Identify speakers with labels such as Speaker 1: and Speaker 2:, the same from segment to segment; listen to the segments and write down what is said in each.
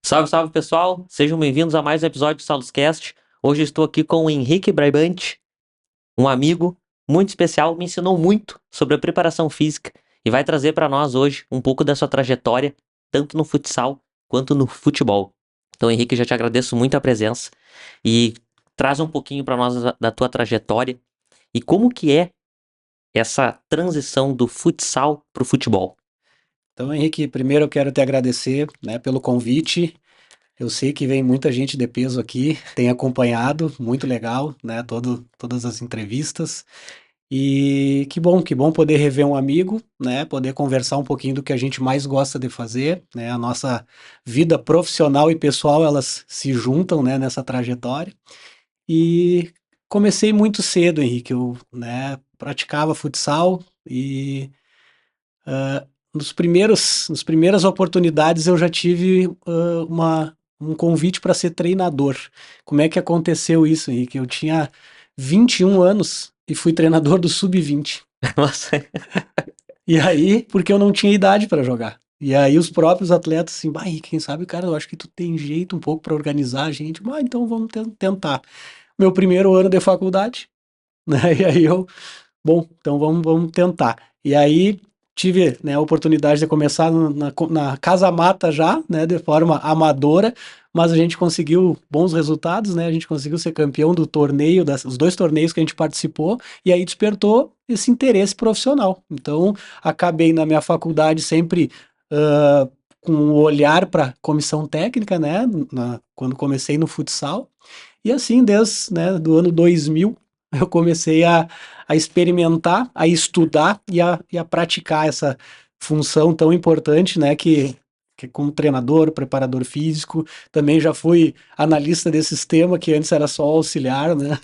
Speaker 1: Salve, salve pessoal, sejam bem-vindos a mais um episódio do SalosCast. Hoje eu estou aqui com o Henrique Brabante, um amigo muito especial, me ensinou muito sobre a preparação física e vai trazer para nós hoje um pouco da sua trajetória, tanto no futsal quanto no futebol. Então, Henrique, já te agradeço muito a presença e traz um pouquinho para nós da tua trajetória e como que é essa transição do futsal para o futebol.
Speaker 2: Então, Henrique, primeiro eu quero te agradecer, né, pelo convite. Eu sei que vem muita gente de peso aqui, tem acompanhado, muito legal, né, todas as entrevistas. E que bom poder rever um amigo, né, poder conversar um pouquinho do que a gente mais gosta de fazer, né, a nossa vida profissional e pessoal, elas se juntam, né, nessa trajetória. E comecei muito cedo, Henrique, eu, né, praticava futsal e nas primeiras oportunidades eu já tive um convite para ser treinador. Como é que aconteceu isso, Henrique? Eu tinha 21 anos e fui treinador do sub-20.
Speaker 1: Nossa,
Speaker 2: E aí, porque eu não tinha idade para jogar. E aí os próprios atletas assim, bah, Henrique, quem sabe, cara, eu acho que tu tem jeito um pouco para organizar a gente. Bah, então vamos tentar. Meu primeiro ano de faculdade, né? E aí eu, bom, então vamos tentar. E aí tive, né, a oportunidade de começar na Casa Mata já, né, de forma amadora, mas a gente conseguiu bons resultados, né? A gente conseguiu ser campeão do torneio, os dois torneios que a gente participou, e aí despertou esse interesse profissional. Então, acabei na minha faculdade sempre com um olhar para comissão técnica, né, quando comecei no futsal. E assim, desde, né, do ano 2000, eu comecei a experimentar, a estudar e a praticar essa função tão importante, né, que como treinador, preparador físico, também já fui analista de sistema, que antes era só auxiliar, né,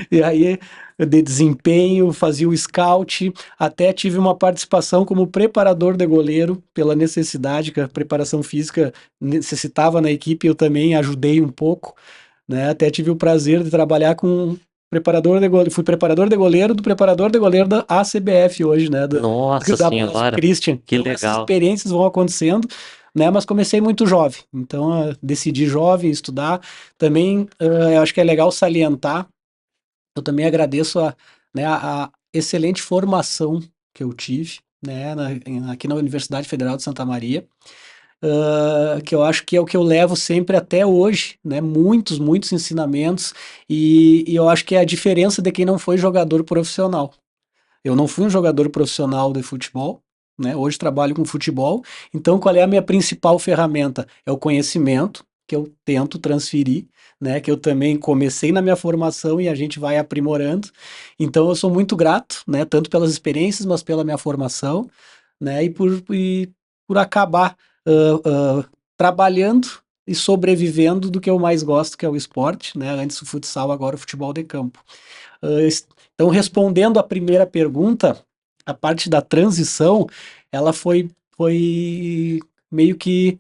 Speaker 2: e aí de desempenho, fazia o scout, até tive uma participação como preparador de goleiro, pela necessidade que a preparação física necessitava na equipe, eu também ajudei um pouco, né? Até tive o prazer de trabalhar com preparador de goleiro, fui preparador de goleiro do preparador de goleiro da ACBF hoje, né?
Speaker 1: nossa
Speaker 2: Da Boss
Speaker 1: senhora,
Speaker 2: Christian.
Speaker 1: que
Speaker 2: Então essas
Speaker 1: legal.
Speaker 2: experiências vão acontecendo, né? Mas comecei muito jovem, então decidi jovem estudar. Também eu acho que é legal salientar. Eu também agradeço né, a excelente formação que eu tive, né? Aqui na Universidade Federal de Santa Maria, que eu acho que é o que eu levo sempre até hoje, né? Muitos ensinamentos, e eu acho que é a diferença de quem não foi jogador profissional. Eu não fui um jogador profissional de futebol, né? Hoje trabalho com futebol, então qual é a minha principal ferramenta? É o conhecimento que eu tento transferir, né? Que eu também comecei na minha formação e a gente vai aprimorando. Então eu sou muito grato, né? Tanto pelas experiências, mas pela minha formação, né? E por acabar trabalhando e sobrevivendo do que eu mais gosto, que é o esporte, né? Antes o futsal, agora o futebol de campo. Uh, então, respondendo à primeira pergunta, a parte da transição, ela foi meio que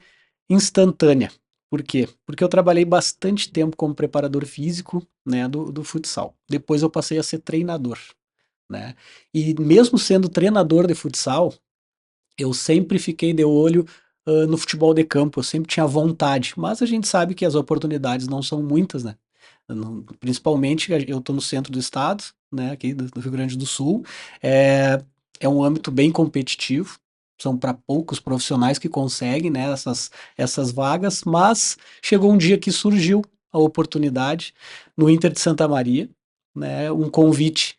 Speaker 2: instantânea. Por quê? Porque eu trabalhei bastante tempo como preparador físico, né, do futsal. Depois eu passei a ser treinador, né? E mesmo sendo treinador de futsal, eu sempre fiquei de olho no futebol de campo, eu sempre tinha vontade, mas a gente sabe que as oportunidades não são muitas, né? Principalmente, eu estou no centro do estado, né, aqui do Rio Grande do Sul, é, é um âmbito bem competitivo, são para poucos profissionais que conseguem, né, essas vagas, mas chegou um dia que surgiu a oportunidade no Inter de Santa Maria, né, um convite,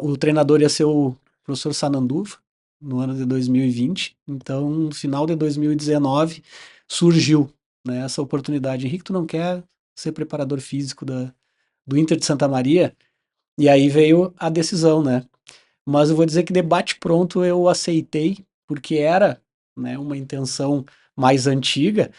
Speaker 2: o treinador ia ser o professor Sananduva, no ano de 2020, então no final de 2019 surgiu, né, essa oportunidade. Henrique, tu não quer ser preparador físico do Inter de Santa Maria? E aí veio a decisão, né? Mas eu vou dizer que debate pronto eu aceitei, porque era, né, uma intenção mais antiga,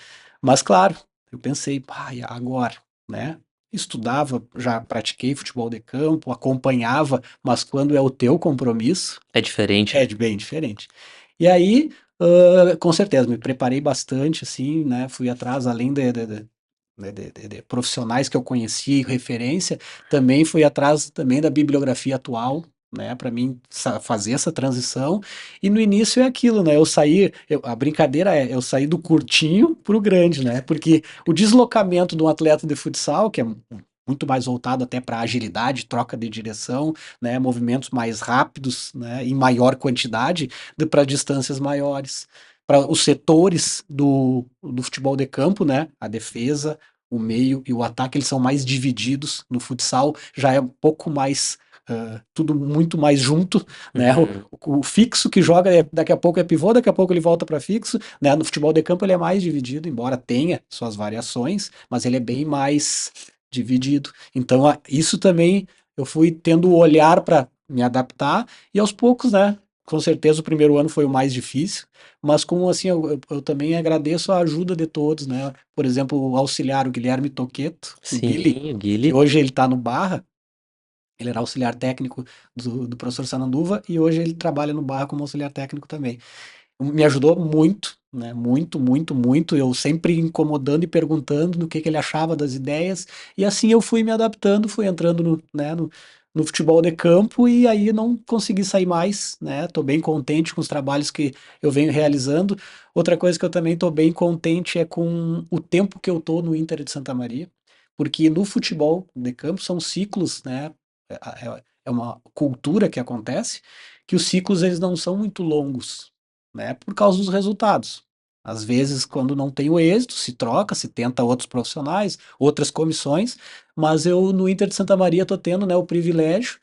Speaker 2: mas claro, eu pensei, pá, e agora, né? Estudava, já pratiquei futebol de campo, acompanhava, mas quando é o teu compromisso,
Speaker 1: É diferente,
Speaker 2: é
Speaker 1: né?
Speaker 2: bem diferente. E aí, com certeza, me preparei bastante, assim, né? Fui atrás, além de profissionais que eu conhecia e referência, também fui atrás também da bibliografia atual, né, para mim fazer essa transição. E no início é aquilo, né? A brincadeira é, eu saí do curtinho pro grande, né? Porque o deslocamento de um atleta de futsal, que é muito mais voltado até para agilidade, troca de direção, né, movimentos mais rápidos, né, em maior quantidade, para distâncias maiores. Para os setores do futebol de campo, né, a defesa, o meio e o ataque, eles são mais divididos. No futsal já é um pouco mais tudo muito mais junto, né?
Speaker 1: Uhum.
Speaker 2: O fixo que joga daqui a pouco é pivô, daqui a pouco ele volta para fixo, né? No futebol de campo ele é mais dividido, embora tenha suas variações, mas ele é bem mais dividido. Então isso também eu fui tendo o olhar para me adaptar e aos poucos, né? Com certeza o primeiro ano foi o mais difícil, mas como assim eu também agradeço a ajuda de todos, né? Por exemplo, o auxiliar, o Guilherme Toqueto, o Guile,
Speaker 1: Sim, o
Speaker 2: que
Speaker 1: Guile.
Speaker 2: hoje ele está no Barra, ele era auxiliar técnico do professor Sananduva e hoje ele trabalha no Barra como auxiliar técnico também. Me ajudou muito, né? Muito, muito, muito. Eu sempre incomodando e perguntando que ele achava das ideias. E assim eu fui me adaptando, fui entrando no futebol de campo e aí não consegui sair mais, né? Tô bem contente com os trabalhos que eu venho realizando. Outra coisa que eu também tô bem contente é com o tempo que eu tô no Inter de Santa Maria, porque no futebol de campo são ciclos, né? É uma cultura que acontece, que os ciclos eles não são muito longos, né? Por causa dos resultados. Às vezes, quando não tem o êxito, se troca, se tenta outros profissionais, outras comissões, mas eu no Inter de Santa Maria estou tendo, né, o privilégio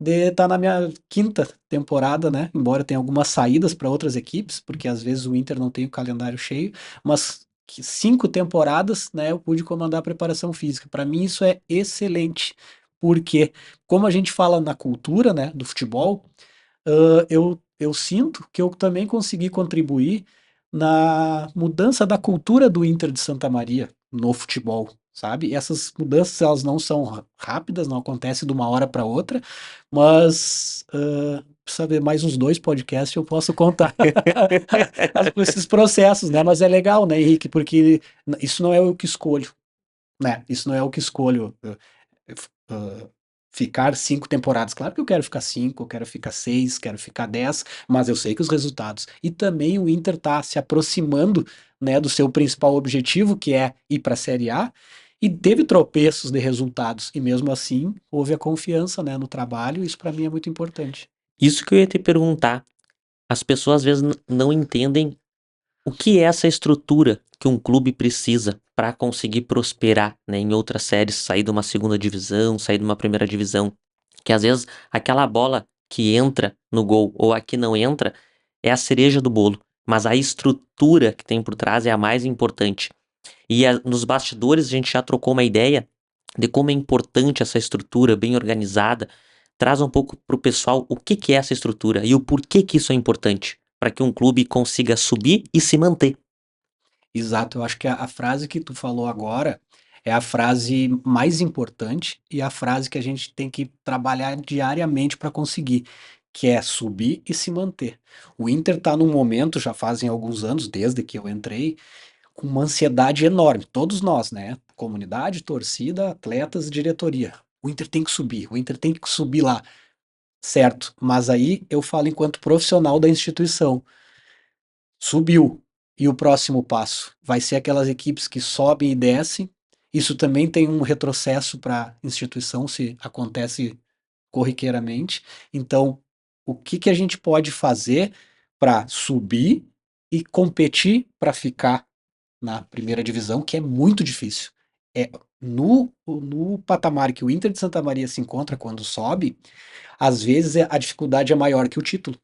Speaker 2: de estar na minha quinta temporada, né? Embora tenha algumas saídas para outras equipes, porque às vezes o Inter não tem o calendário cheio, mas 5 temporadas, né, eu pude comandar a preparação física. Para mim isso é excelente, porque como a gente fala na cultura, né, do futebol, eu sinto que eu também consegui contribuir na mudança da cultura do Inter de Santa Maria no futebol, sabe? E essas mudanças elas não são rápidas, não acontecem de uma hora para outra, mas precisa ver mais uns 2 podcasts eu posso contar esses processos, né? Mas é legal, né, Henrique? Porque isso não é o que escolho, né? Isso não é o que escolho. Uh, Ficar 5 temporadas. Claro que eu quero ficar 5, eu quero ficar 6, quero ficar 10, mas eu sei que os resultados. E também o Inter está se aproximando, né, do seu principal objetivo, que é ir para a Série A, e teve tropeços de resultados. E mesmo assim, houve a confiança, né, no trabalho. Isso para mim é muito importante.
Speaker 1: Isso que eu ia te perguntar. As pessoas às vezes não entendem o que é essa estrutura que um clube precisa para conseguir prosperar, né, em outras séries, sair de uma segunda divisão, sair de uma primeira divisão, que às vezes aquela bola que entra no gol ou a que não entra é a cereja do bolo, mas a estrutura que tem por trás é a mais importante. E nos bastidores a gente já trocou uma ideia de como é importante essa estrutura bem organizada. Traz um pouco para o pessoal o que que é essa estrutura e o porquê que isso é importante para que um clube consiga subir e se manter.
Speaker 2: Exato, eu acho que a frase que tu falou agora é a frase mais importante e a frase que a gente tem que trabalhar diariamente para conseguir, que é subir e se manter. O Inter está num momento, já fazem alguns anos, desde que eu entrei, com uma ansiedade enorme, todos nós, né? Comunidade, torcida, atletas, diretoria. O Inter tem que subir, o Inter tem que subir lá, certo? Mas aí eu falo enquanto profissional da instituição. Subiu. E o próximo passo vai ser aquelas equipes que sobem e descem. Isso também tem um retrocesso para a instituição se acontece corriqueiramente. Então, o que que a gente pode fazer para subir e competir para ficar na primeira divisão, que é muito difícil. É no patamar que o Inter de Santa Maria se encontra quando sobe, às vezes a dificuldade é maior que o título.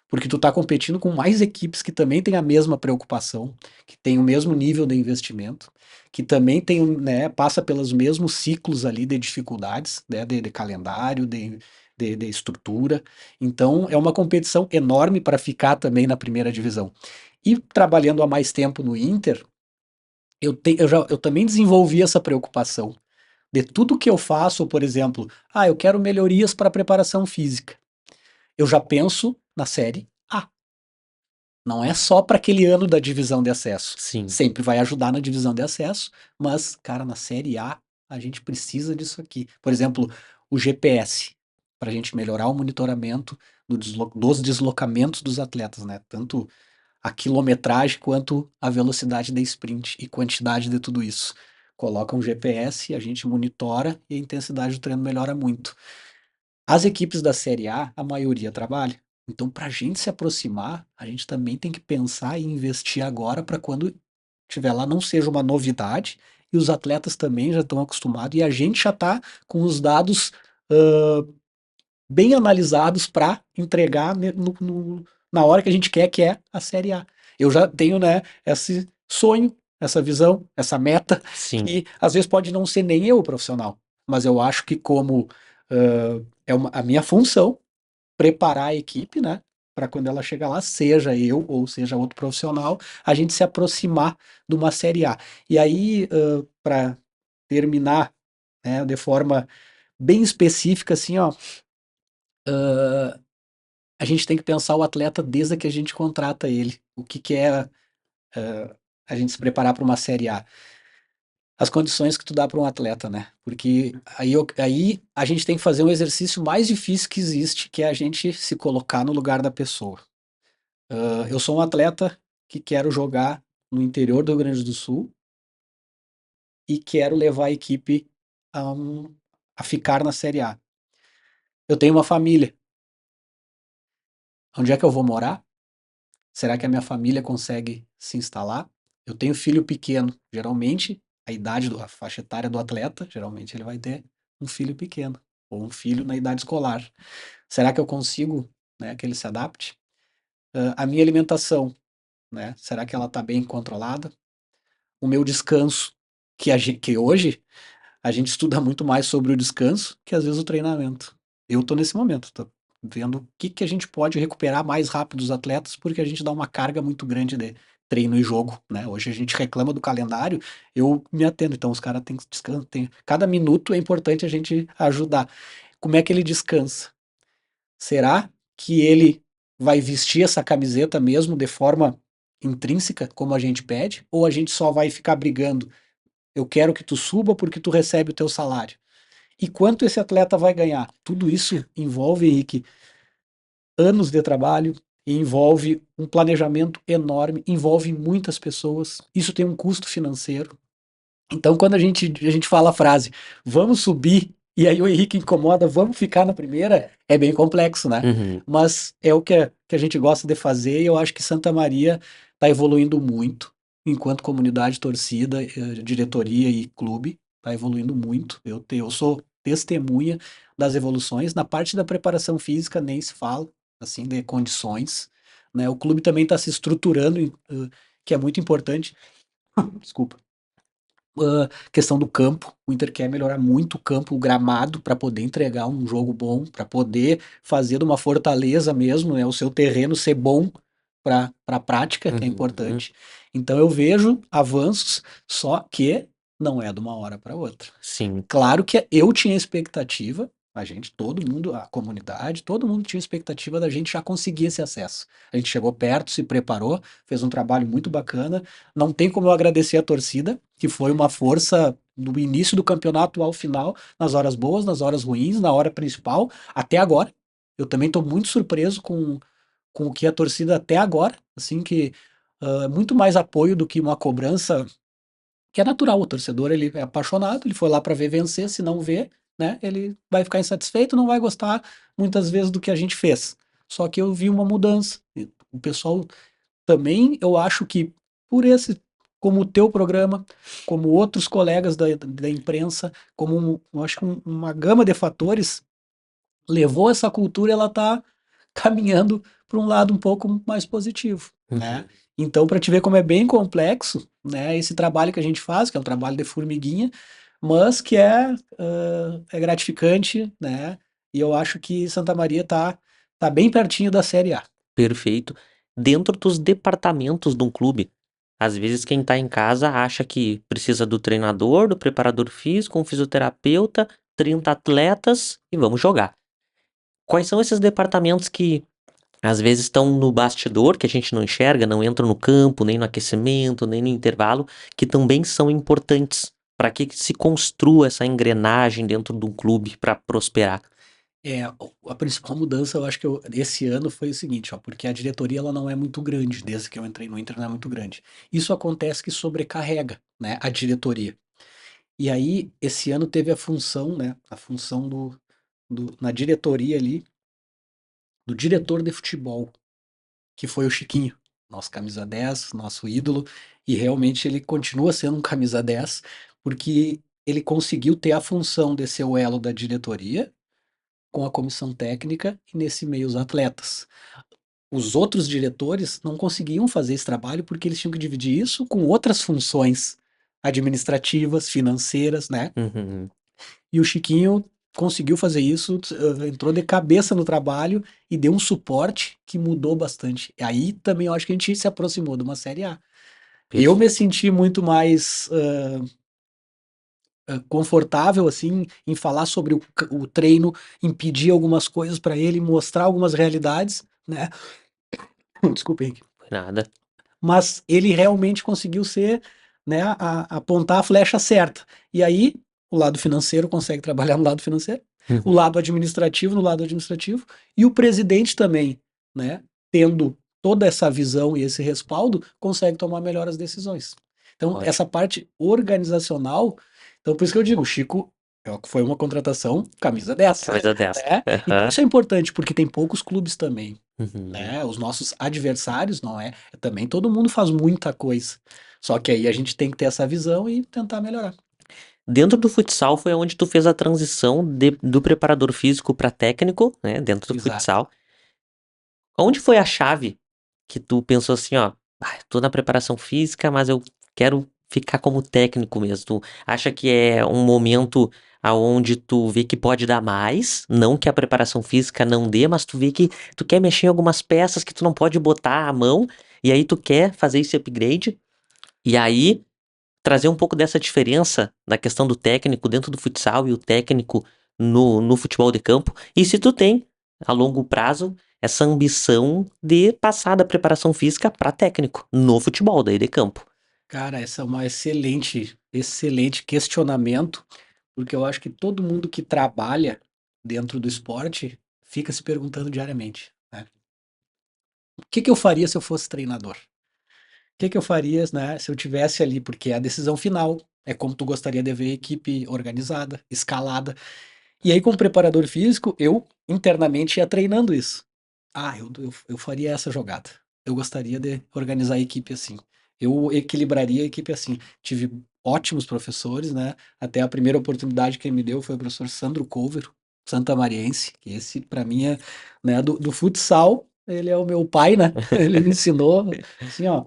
Speaker 2: Porque tu tá competindo com mais equipes que também têm a mesma preocupação, que têm o mesmo nível de investimento, que também tem, né, passa pelos mesmos ciclos ali de dificuldades, né, de calendário, de estrutura. Então é uma competição enorme para ficar também na primeira divisão. E trabalhando há mais tempo no Inter, eu também desenvolvi essa preocupação de tudo que eu faço, por exemplo, eu quero melhorias para a preparação física. Eu já penso na série A. Não é só para aquele ano da divisão de acesso.
Speaker 1: Sim.
Speaker 2: Sempre vai ajudar na divisão de acesso, mas, cara, na Série A, a gente precisa disso aqui. Por exemplo, o GPS. para a gente melhorar o monitoramento dos deslocamentos dos atletas, né? Tanto a quilometragem quanto a velocidade da sprint e quantidade de tudo isso. Coloca um GPS, a gente monitora e a intensidade do treino melhora muito. As equipes da Série A maioria trabalha. Então, para a gente se aproximar, a gente também tem que pensar e investir agora para quando tiver lá não seja uma novidade e os atletas também já estão acostumados e a gente já está com os dados bem analisados para entregar na hora que a gente quer, que é a Série A. Eu já tenho, né, esse sonho, essa visão, essa meta,
Speaker 1: Sim.
Speaker 2: que às vezes pode não ser nem eu o profissional, mas eu acho que como a minha função preparar a equipe, né, para quando ela chegar lá, seja eu ou seja outro profissional, a gente se aproximar de uma Série A. E aí, para terminar, né, de forma bem específica, assim, ó, a gente tem que pensar o atleta desde que a gente contrata ele. O que, que é a gente se preparar para uma Série A? As condições que tu dá para um atleta, né? Porque aí a gente tem que fazer um exercício mais difícil que existe, que é a gente se colocar no lugar da pessoa. Eu sou um atleta que quero jogar no interior do Rio Grande do Sul e quero levar a equipe a, a ficar na Série A. Eu tenho uma família. Onde é que eu vou morar? Será que a minha família consegue se instalar? Eu tenho filho pequeno. Geralmente, a faixa etária do atleta, geralmente ele vai ter um filho pequeno ou um filho na idade escolar. Será que eu consigo, né, que ele se adapte? A minha alimentação, né? Será que ela está bem controlada? O meu descanso, que hoje a gente estuda muito mais sobre o descanso que às vezes o treinamento. Eu estou nesse momento, estou vendo o que, que a gente pode recuperar mais rápido os atletas, porque a gente dá uma carga muito grande de treino e jogo, né? Hoje a gente reclama do calendário, eu me atendo, então os caras têm que descansar, cada minuto é importante a gente ajudar. Como é que ele descansa? Será que ele vai vestir essa camiseta mesmo de forma intrínseca, como a gente pede, ou a gente só vai ficar brigando? Eu quero que tu suba porque tu recebe o teu salário. E quanto esse atleta vai ganhar? Tudo isso envolve, Henrique, anos de trabalho, envolve um planejamento enorme, envolve muitas pessoas. Isso tem um custo financeiro. Então, quando a gente fala a frase, vamos subir, e aí o Henrique incomoda, vamos ficar na primeira, é bem complexo, né?
Speaker 1: Uhum.
Speaker 2: Mas é o que a gente gosta de fazer, e eu acho que Santa Maria está evoluindo muito, enquanto comunidade, torcida, diretoria e clube, está evoluindo muito. Eu sou testemunha das evoluções. Na parte da preparação física, nem se fala, assim, de condições, né? O clube também está se estruturando, que é muito importante. Desculpa. Questão do campo, o Inter quer melhorar muito o campo, o gramado, para poder entregar um jogo bom, para poder fazer de uma fortaleza mesmo, né, o seu terreno ser bom para a prática, que é
Speaker 1: Uhum.
Speaker 2: importante. Então eu vejo avanços, só que não é de uma hora para outra.
Speaker 1: Sim.
Speaker 2: Claro que eu tinha expectativa, a gente, todo mundo, a comunidade, todo mundo tinha expectativa da gente já conseguir esse acesso. A gente chegou perto, se preparou, fez um trabalho muito bacana. Não tem como eu agradecer a torcida, que foi uma força do início do campeonato ao final, nas horas boas, nas horas ruins, na hora principal, até agora. Eu também estou muito surpreso com o que a torcida até agora, assim que muito mais apoio do que uma cobrança que é natural, o torcedor ele é apaixonado, ele foi lá para ver vencer, se não vê, né, ele vai ficar insatisfeito, não vai gostar muitas vezes do que a gente fez. Só que eu vi uma mudança. O pessoal também, eu acho que por esse, como o teu programa, como outros colegas da imprensa, como eu acho que uma gama de fatores levou essa cultura, ela está caminhando para um lado um pouco mais positivo, né?
Speaker 1: Uhum.
Speaker 2: Então, para te ver como é bem complexo, né, esse trabalho que a gente faz, que é um trabalho de formiguinha, mas que é gratificante, né? E eu acho que Santa Maria tá bem pertinho da Série A.
Speaker 1: Perfeito. Dentro dos departamentos de um clube, às vezes quem tá em casa acha que precisa do treinador, do preparador físico, um fisioterapeuta, 30 atletas e vamos jogar. Quais são esses departamentos que às vezes estão no bastidor, que a gente não enxerga, não entram no campo, nem no aquecimento, nem no intervalo, que também são importantes para que se construa essa engrenagem dentro do clube para prosperar?
Speaker 2: A principal mudança, eu acho que esse ano foi o seguinte, ó, porque a diretoria ela não é muito grande, desde que eu entrei no Inter não é muito grande. Isso acontece que sobrecarrega, né, a diretoria. E aí, esse ano teve a função, né, a função na diretoria ali, do diretor de futebol, que foi o Chiquinho, nosso camisa 10, nosso ídolo, e realmente ele continua sendo um camisa 10, porque ele conseguiu ter a função de ser o elo da diretoria com a comissão técnica e nesse meio os atletas. Os outros diretores não conseguiam fazer esse trabalho porque eles tinham que dividir isso com outras funções administrativas, financeiras, né?
Speaker 1: Uhum.
Speaker 2: E o Chiquinho conseguiu fazer isso, entrou de cabeça no trabalho e deu um suporte que mudou bastante. E aí também eu acho que a gente se aproximou de uma Série A. Eu me
Speaker 1: Perfeito.
Speaker 2: senti muito mais confortável assim em falar sobre o treino, em pedir algumas coisas para ele, mostrar algumas realidades, né? Desculpa, Henrique.
Speaker 1: Nada.
Speaker 2: Mas ele realmente conseguiu ser, né, apontar a flecha certa. E aí, o lado financeiro consegue trabalhar no lado financeiro, o
Speaker 1: Uhum.
Speaker 2: lado administrativo no lado administrativo, e o presidente também, né, tendo toda essa visão e esse respaldo, consegue tomar melhor as decisões. Então,
Speaker 1: Ótimo.
Speaker 2: essa parte organizacional, então por isso que eu digo, o Chico foi uma contratação camisa 10,
Speaker 1: Camisa 10.
Speaker 2: né? E por
Speaker 1: Aham.
Speaker 2: isso é importante, porque tem poucos clubes também,
Speaker 1: Uhum.
Speaker 2: né? Os nossos adversários, não é? Também todo mundo faz muita coisa. Só que aí a gente tem que ter essa visão e tentar melhorar.
Speaker 1: Dentro do futsal foi onde tu fez a transição do preparador físico para técnico, né? Dentro do
Speaker 2: Exato.
Speaker 1: futsal. Onde foi a chave que tu pensou assim, ó, tô na preparação física, mas eu quero ficar como técnico mesmo. Tu acha que é um momento aonde tu vê que pode dar mais, não que a preparação física não dê, mas tu vê que tu quer mexer em algumas peças que tu não pode botar a mão, e aí tu quer fazer esse upgrade, e aí trazer um pouco dessa diferença na questão do técnico dentro do futsal e o técnico no futebol de campo. E se tu tem, a longo prazo, essa ambição de passar da preparação física para técnico no futebol daí de campo.
Speaker 2: Cara, essa é uma excelente questionamento, porque eu acho que todo mundo que trabalha dentro do esporte fica se perguntando diariamente, né? O que que eu faria se eu fosse treinador? O que que eu faria, né, se eu tivesse ali, porque é a decisão final, é como tu gostaria de ver a equipe organizada, escalada. E aí, como preparador físico, eu internamente ia treinando isso. Eu faria essa jogada. Eu gostaria de organizar a equipe assim. Eu equilibraria a equipe assim. Tive ótimos professores, né? Até a primeira oportunidade que ele me deu foi o professor Sandro Cover, santamariense, que esse, para mim, é, né, do futsal, ele é o meu pai, né? Ele me ensinou, assim, ó.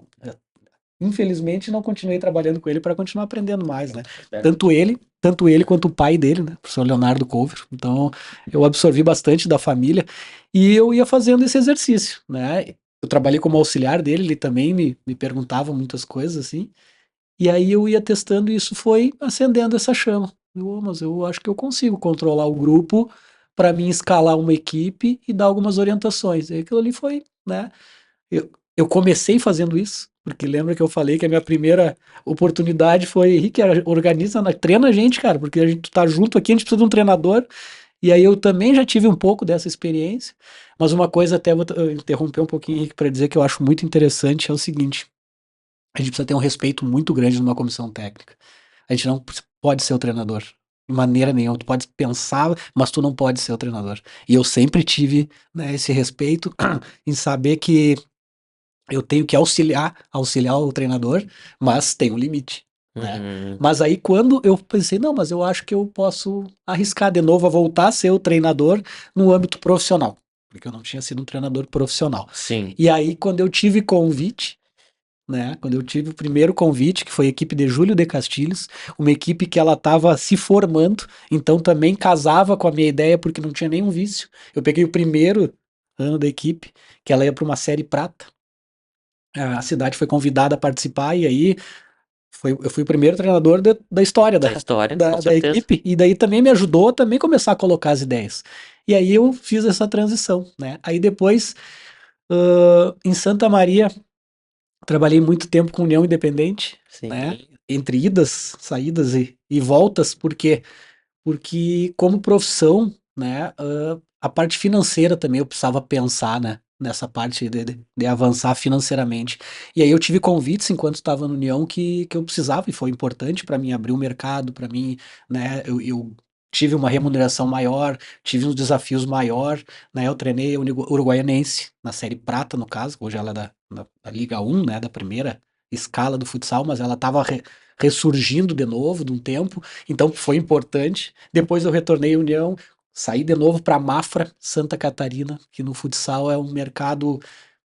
Speaker 2: Infelizmente, não continuei trabalhando com ele para continuar aprendendo mais, né? Tanto ele quanto o pai dele, né? O professor Leonardo Cover. Então, eu absorvi bastante da família e eu ia fazendo esse exercício, né? Eu trabalhei como auxiliar dele, ele também me perguntava muitas coisas assim, e aí eu ia testando e isso foi acendendo essa chama. Mas eu acho que eu consigo controlar o grupo para mim escalar uma equipe e dar algumas orientações. E aquilo ali foi, né? Eu comecei fazendo isso, porque lembra que eu falei que a minha primeira oportunidade foi, Henrique, organiza, treina a gente, cara, porque a gente tá junto aqui, a gente precisa de um treinador. E aí eu também já tive um pouco dessa experiência, mas uma coisa até vou interromper um pouquinho, Henrique, para dizer que eu acho muito interessante é o seguinte: a gente precisa ter um respeito muito grande numa comissão técnica. A gente não pode ser o treinador. De maneira nenhuma. Tu pode pensar, mas tu não pode ser o treinador. E eu sempre tive, né, esse respeito em saber que eu tenho que auxiliar o treinador, mas tem um limite, né?
Speaker 1: Uhum.
Speaker 2: Mas aí quando eu pensei, não, mas eu acho que eu posso arriscar de novo a voltar a ser o treinador no âmbito profissional, porque eu não tinha sido um treinador profissional.
Speaker 1: Sim.
Speaker 2: E aí quando eu tive convite, né? Quando eu tive o primeiro convite, que foi a equipe de Júlio de Castilhos, uma equipe que ela estava se formando, então também casava com a minha ideia porque não tinha nenhum vício. Eu peguei o primeiro ano da equipe, que ela ia para uma série prata. A cidade foi convidada a participar e aí eu fui o primeiro treinador da história
Speaker 1: Da história, com
Speaker 2: da
Speaker 1: certeza.
Speaker 2: equipe e daí também me ajudou a também começar a colocar as ideias. E aí eu fiz essa transição, né? Aí depois, em Santa Maria, trabalhei muito tempo com União Independente, né?
Speaker 1: Sim.
Speaker 2: Entre idas, saídas e voltas, por quê? Porque como profissão né? A parte financeira também eu precisava pensar, né? Nessa parte de avançar financeiramente. E aí eu tive convites enquanto estava no União que eu precisava e foi importante para mim abrir o mercado, para mim, né? Eu tive uma remuneração maior, tive uns desafios maior, né? Eu treinei a Uruguaianense na Série Prata, no caso, hoje ela é da Liga 1, né? Da primeira escala do futsal, mas ela estava ressurgindo de novo de um tempo, então foi importante. Depois eu retornei à União, saí de novo para Mafra, Santa Catarina, que no futsal é um mercado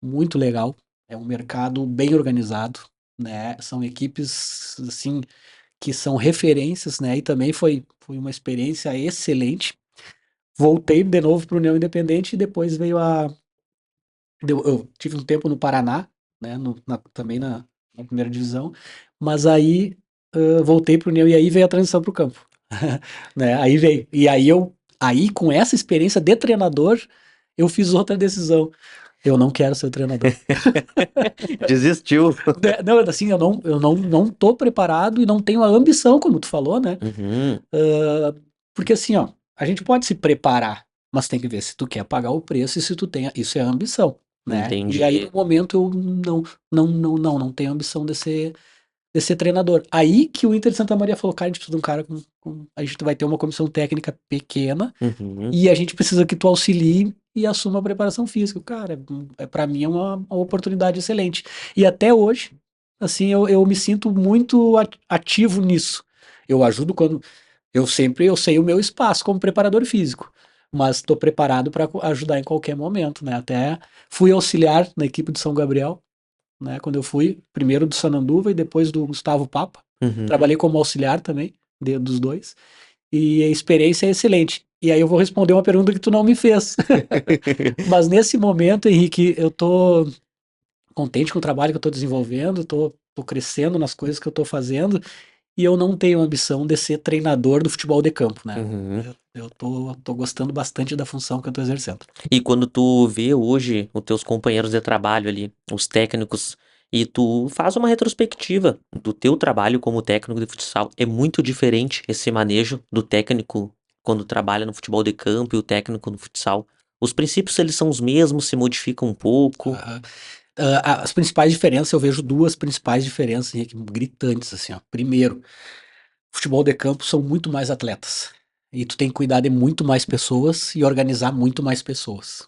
Speaker 2: muito legal, é um mercado bem organizado, né? São equipes assim que são referências, né? E também foi uma experiência excelente. Voltei de novo para o União Independente e depois veio eu tive um tempo no Paraná, né? Também na primeira divisão, mas aí voltei para o União e aí veio a transição para o campo, né? Aí veio. E aí com essa experiência de treinador, eu fiz outra decisão. Eu não quero ser treinador.
Speaker 1: Desistiu.
Speaker 2: Não, assim, eu não tô preparado e não tenho a ambição, como tu falou, né?
Speaker 1: Uhum,
Speaker 2: Porque assim, ó, a gente pode se preparar, mas tem que ver se tu quer pagar o preço e se tu tem, isso é a ambição, né? E aí no
Speaker 1: entendi.
Speaker 2: momento eu não tenho ambição de ser treinador. Aí que o Inter de Santa Maria falou, cara, a gente precisa de um cara a gente vai ter uma comissão técnica pequena
Speaker 1: Uhum.
Speaker 2: e a gente precisa que tu auxilie e assuma a preparação física. Cara, para mim é uma oportunidade excelente. E até hoje, assim, eu me sinto muito ativo nisso. Eu ajudo quando eu sei o meu espaço como preparador físico, mas estou preparado para ajudar em qualquer momento, né? Até fui auxiliar na equipe de São Gabriel, né? Quando eu fui, primeiro do Sananduva e depois do Gustavo Papa.
Speaker 1: Uhum.
Speaker 2: Trabalhei como auxiliar também, dos dois. E a experiência é excelente. E aí eu vou responder uma pergunta que tu não me fez. Mas nesse momento, Henrique, eu tô contente com o trabalho que eu tô desenvolvendo, tô crescendo nas coisas que eu tô fazendo, e eu não tenho ambição de ser treinador do futebol de campo, né?
Speaker 1: Uhum.
Speaker 2: Eu tô gostando bastante da função que eu tô exercendo.
Speaker 1: E quando tu vê hoje os teus companheiros de trabalho ali, os técnicos, e tu faz uma retrospectiva do teu trabalho como técnico de futsal, é muito diferente esse manejo do técnico quando trabalha no futebol de campo e o técnico no futsal. Os princípios eles são os mesmos, se modificam um pouco.
Speaker 2: Aham. As principais diferenças, eu vejo duas principais diferenças, Henrique, gritantes, assim, ó. Primeiro, futebol de campo são muito mais atletas. E tu tem que cuidar de muito mais pessoas e organizar muito mais pessoas.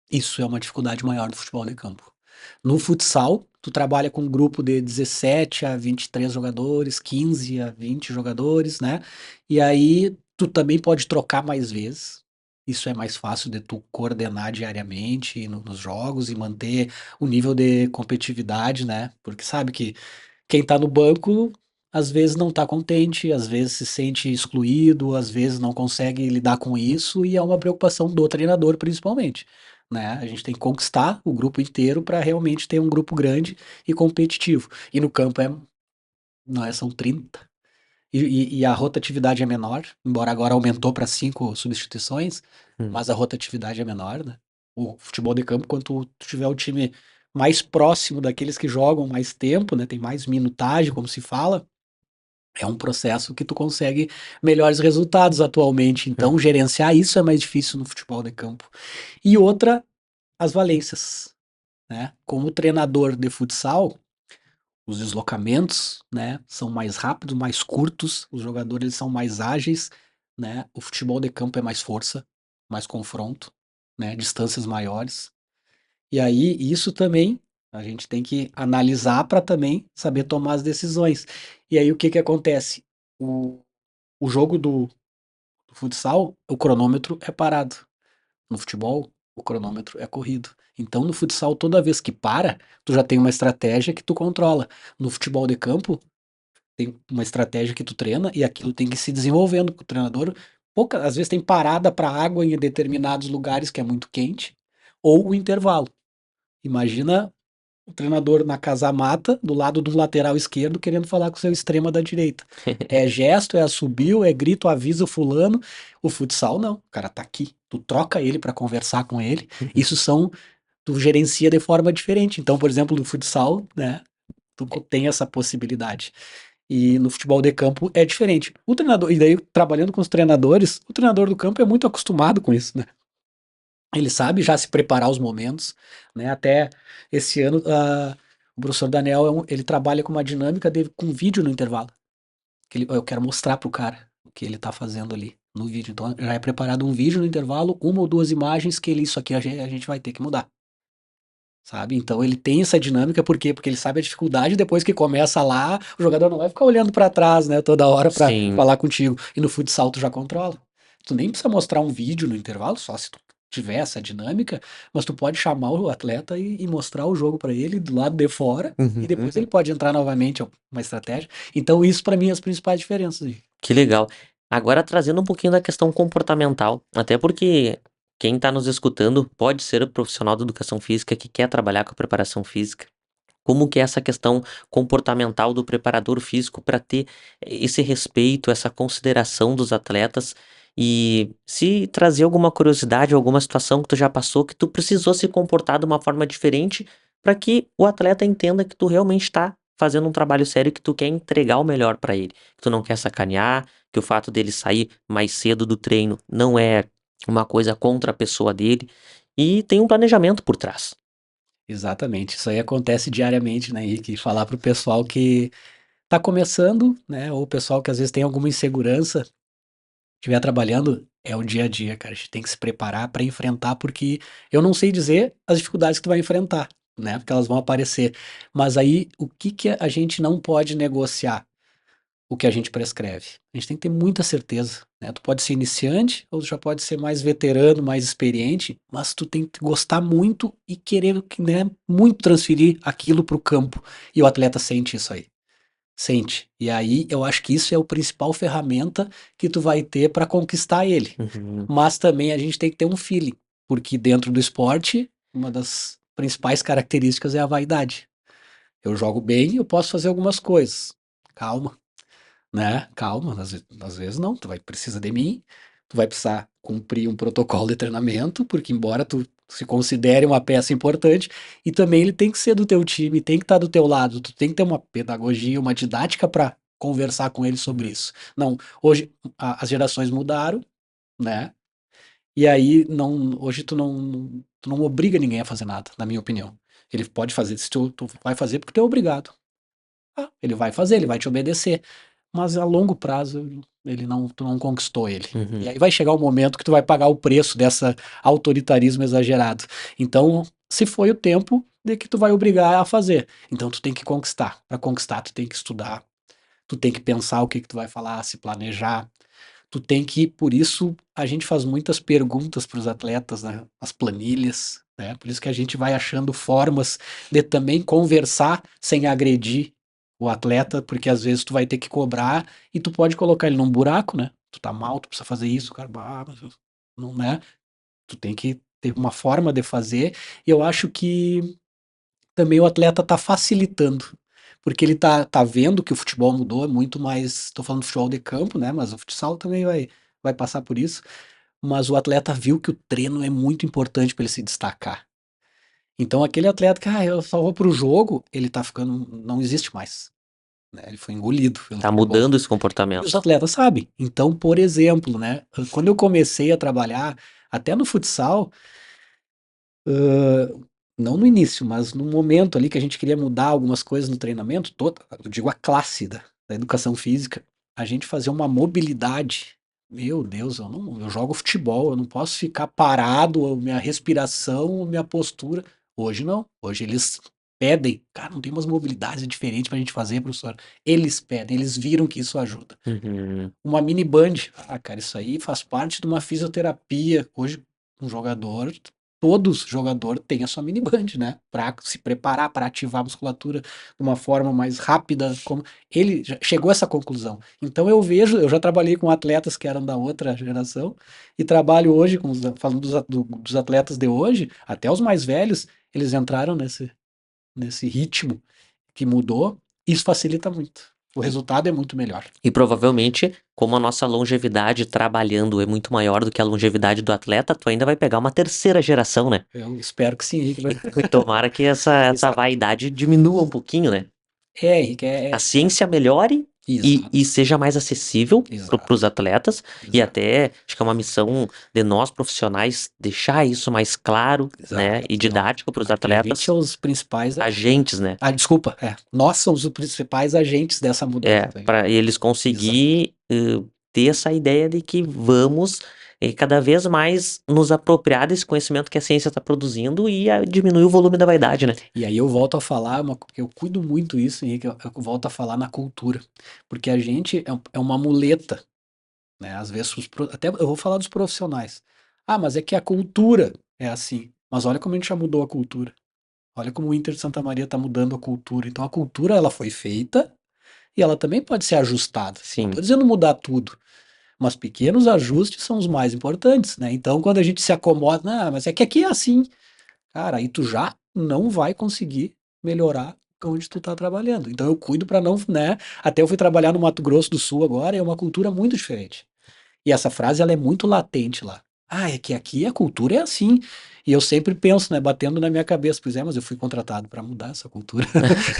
Speaker 2: Isso é uma dificuldade maior no futebol de campo. No futsal, tu trabalha com um grupo de 17 a 23 jogadores, 15 a 20 jogadores, né? E aí tu também pode trocar mais vezes. Isso é mais fácil de tu coordenar diariamente nos jogos e manter o nível de competitividade, né? Porque sabe que quem tá no banco às vezes não tá contente, às vezes se sente excluído, às vezes não consegue lidar com isso e é uma preocupação do treinador principalmente, né? A gente tem que conquistar o grupo inteiro para realmente ter um grupo grande e competitivo. E no campo não é, são 30 e a rotatividade é menor, embora agora aumentou para 5 substituições,
Speaker 1: Hum.
Speaker 2: mas a rotatividade é menor, né? O futebol de campo, quando tu tiver o time mais próximo daqueles que jogam mais tempo, né? Tem mais minutagem, como se fala, é um processo que tu consegue melhores resultados atualmente.
Speaker 1: Hum.
Speaker 2: Então, gerenciar isso é mais difícil no futebol de campo. E outra, as valências, né? Como treinador de futsal, os deslocamentos, né, são mais rápidos, mais curtos, os jogadores eles são mais ágeis, né? O futebol de campo é mais força, mais confronto, né? Distâncias maiores. E aí isso também a gente tem que analisar para também saber tomar as decisões. E aí o que que acontece? O, o jogo do futsal, o cronômetro é parado. No futebol, o cronômetro é corrido. Então, no futsal, toda vez que para, tu já tem uma estratégia que tu controla. No futebol de campo, tem uma estratégia que tu treina e aquilo tem que ir se desenvolvendo. O treinador, às vezes, tem parada para água em determinados lugares que é muito quente, ou o intervalo. Imagina o treinador na casa-mata, do lado do lateral esquerdo, querendo falar com o seu extrema da direita. É gesto, é assobio, é grito, avisa o fulano. O futsal, não. O cara tá aqui. Tu troca ele para conversar com ele. Isso são. Tu gerencia de forma diferente. Então, por exemplo, no futsal, né? Tu tem essa possibilidade. E no futebol de campo é diferente. O treinador, e daí trabalhando com os treinadores, o treinador do campo é muito acostumado com isso, né? Ele sabe já se preparar os momentos, né? Até esse ano, o professor Daniel, ele trabalha com uma dinâmica com vídeo no intervalo. Eu quero mostrar pro cara o que ele tá fazendo ali no vídeo. Então já é preparado um vídeo no intervalo, uma ou duas imagens que isso aqui a gente vai ter que mudar. Sabe? Então ele tem essa dinâmica, por quê? Porque ele sabe a dificuldade, depois que começa lá, o jogador não vai ficar olhando para trás, né, toda hora para
Speaker 1: Sim.
Speaker 2: falar contigo. E no futsal tu já controla. Tu nem precisa mostrar um vídeo no intervalo, só se tu tiver essa dinâmica, mas tu pode chamar o atleta e mostrar o jogo para ele do lado de fora, e depois ele pode entrar novamente, é uma estratégia. Então isso para mim é as principais diferenças aí.
Speaker 1: Que legal. Agora trazendo um pouquinho da questão comportamental, até porque quem está nos escutando pode ser profissional da educação física que quer trabalhar com a preparação física. Como que é essa questão comportamental do preparador físico para ter esse respeito, essa consideração dos atletas e se trazer alguma curiosidade, alguma situação que tu já passou que tu precisou se comportar de uma forma diferente para que o atleta entenda que tu realmente está fazendo um trabalho sério, que tu quer entregar o melhor para ele, que tu não quer sacanear, que o fato dele sair mais cedo do treino não é uma coisa contra a pessoa dele e tem um planejamento por trás.
Speaker 2: Exatamente, isso aí acontece diariamente, né, Henrique? Falar pro pessoal que tá começando, né, ou o pessoal que às vezes tem alguma insegurança, estiver trabalhando, é o dia a dia, cara. A gente tem que se preparar para enfrentar, porque eu não sei dizer as dificuldades que tu vai enfrentar, né? Porque elas vão aparecer. Mas aí, o que que a gente não pode negociar? O que a gente prescreve. A gente tem que ter muita certeza, né? Tu pode ser iniciante ou tu já pode ser mais veterano, mais experiente, mas tu tem que gostar muito e querer, né, muito transferir aquilo para o campo. E o atleta sente isso aí. Sente. E aí eu acho que isso é o principal ferramenta que tu vai ter para conquistar ele.
Speaker 1: Uhum.
Speaker 2: Mas também a gente tem que ter um feeling, porque dentro do esporte, uma das principais características é a vaidade. Eu jogo bem, eu posso fazer algumas coisas. Calma, né? Calma, às vezes não, tu vai precisar de mim, tu vai precisar cumprir um protocolo de treinamento, porque embora tu se considere uma peça importante, e também ele tem que ser do teu time, tem que estar do teu lado, tu tem que ter uma pedagogia, uma didática para conversar com ele sobre isso. Não, hoje as gerações mudaram, né? E aí hoje tu não obriga ninguém a fazer nada, na minha opinião. Ele pode fazer, se tu vai fazer porque tu é obrigado. Ah, ele vai fazer, ele vai te obedecer, mas a longo prazo tu não conquistou ele.
Speaker 1: Uhum.
Speaker 2: E aí vai chegar o momento que tu vai pagar o preço dessa autoritarismo exagerado. Então, se foi o tempo de que tu vai obrigar a fazer, então tu tem que conquistar. Para conquistar, tu tem que estudar, tu tem que pensar o que que tu vai falar, se planejar. Tu tem que, por isso, a gente faz muitas perguntas para os atletas, né? As planilhas, né? Por isso que a gente vai achando formas de também conversar sem agredir o atleta, porque às vezes tu vai ter que cobrar e tu pode colocar ele num buraco, né? Tu tá mal, tu precisa fazer isso, cara, mas não, né? Tu tem que ter uma forma de fazer, e eu acho que também o atleta tá facilitando, porque ele tá vendo que o futebol mudou, é muito mais, tô falando do futebol de campo, né, mas o futsal também vai passar por isso, mas o atleta viu que o treino é muito importante para ele se destacar. Então aquele atleta que, eu só vou pro jogo, ele tá ficando, não existe mais, né, ele foi engolido pelo
Speaker 1: Tá
Speaker 2: futebol.
Speaker 1: mudando esse
Speaker 2: E os
Speaker 1: comportamento.
Speaker 2: atletas sabem. Então, por exemplo, né, quando eu comecei a trabalhar, até no futsal, não no início, mas no momento ali que a gente queria mudar algumas coisas no treinamento, toda, eu digo a classe da educação física, a gente fazia uma mobilidade. Meu Deus, eu jogo futebol, eu não posso ficar parado, minha respiração, minha postura. Hoje não. Hoje eles pedem, cara, não tem umas mobilidades diferentes pra gente fazer, professor. Eles pedem, eles viram que isso ajuda.
Speaker 1: Uhum.
Speaker 2: Uma mini band. Ah, cara, isso aí faz parte de uma fisioterapia. Hoje, um jogador, jogador tem a sua mini band, né? Para se preparar, para ativar a musculatura de uma forma mais rápida. Como ele chegou a essa conclusão. Então eu já trabalhei com atletas que eram da outra geração e trabalho hoje com falando dos atletas de hoje, até os mais velhos, eles entraram nesse ritmo que mudou. Isso facilita muito. O resultado é muito melhor.
Speaker 1: E provavelmente, como a nossa longevidade trabalhando é muito maior do que a longevidade do atleta, tu ainda vai pegar uma terceira geração, né?
Speaker 2: Eu espero que sim, Henrique.
Speaker 1: E tomara que essa
Speaker 2: Isso.
Speaker 1: vaidade diminua um pouquinho, né?
Speaker 2: É, Henrique,
Speaker 1: A ciência melhore e
Speaker 2: Exato,
Speaker 1: seja mais acessível para os
Speaker 2: exato,
Speaker 1: atletas e
Speaker 2: exato,
Speaker 1: até acho que é uma missão de nós profissionais deixar isso mais claro, né,
Speaker 2: exato.
Speaker 1: e didático para os
Speaker 2: Porque a gente
Speaker 1: atletas,
Speaker 2: é os principais.
Speaker 1: agentes, né,
Speaker 2: Desculpa, nós somos os principais agentes dessa mudança aí.
Speaker 1: para eles
Speaker 2: Exato.
Speaker 1: conseguir ter essa ideia de que vamos cada vez mais nos apropriar desse conhecimento que a ciência está produzindo e diminuir o volume da vaidade, né?
Speaker 2: E aí eu volto a falar, porque eu cuido muito isso, Henrique, eu volto a falar na cultura. Porque a gente é uma muleta, né? Às vezes, até eu vou falar dos profissionais. Ah, mas é que a cultura é assim. Mas olha como a gente já mudou a cultura. Olha como o Inter de Santa Maria está mudando a cultura. Então a cultura ela foi feita e ela também pode ser ajustada. Não
Speaker 1: Sim,
Speaker 2: estou dizendo mudar tudo, mas pequenos ajustes são os mais importantes, né? Então quando a gente se acomoda, mas é que aqui é assim, cara, aí tu já não vai conseguir melhorar onde tu tá trabalhando. Então eu cuido para não, né? Até eu fui trabalhar no Mato Grosso do Sul agora, é uma cultura muito diferente. E essa frase ela é muito latente lá. Ah, é que aqui a cultura é assim. E eu sempre penso, né, batendo na minha cabeça, pois é, mas eu fui contratado para mudar essa cultura.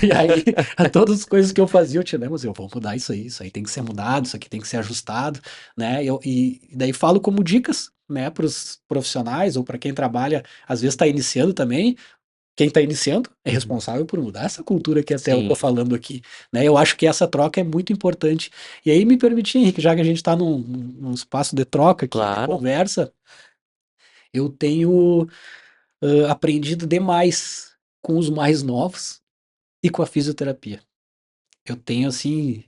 Speaker 2: E aí, a todas as coisas que eu fazia, eu tinha, né, mas eu vou mudar isso aí tem que ser mudado, isso aqui tem que ser ajustado, né? E daí falo como dicas, né, para os profissionais ou para quem trabalha, às vezes está iniciando também. Quem está iniciando é
Speaker 1: uhum,
Speaker 2: responsável por mudar essa cultura que até eu estou
Speaker 1: sim,
Speaker 2: falando aqui, né? Eu acho que essa troca é muito importante. E aí me permitir, Henrique, já que a gente está num espaço de troca aqui, de
Speaker 1: claro.
Speaker 2: conversa, eu tenho aprendido demais com os mais novos e com a fisioterapia. Eu tenho assim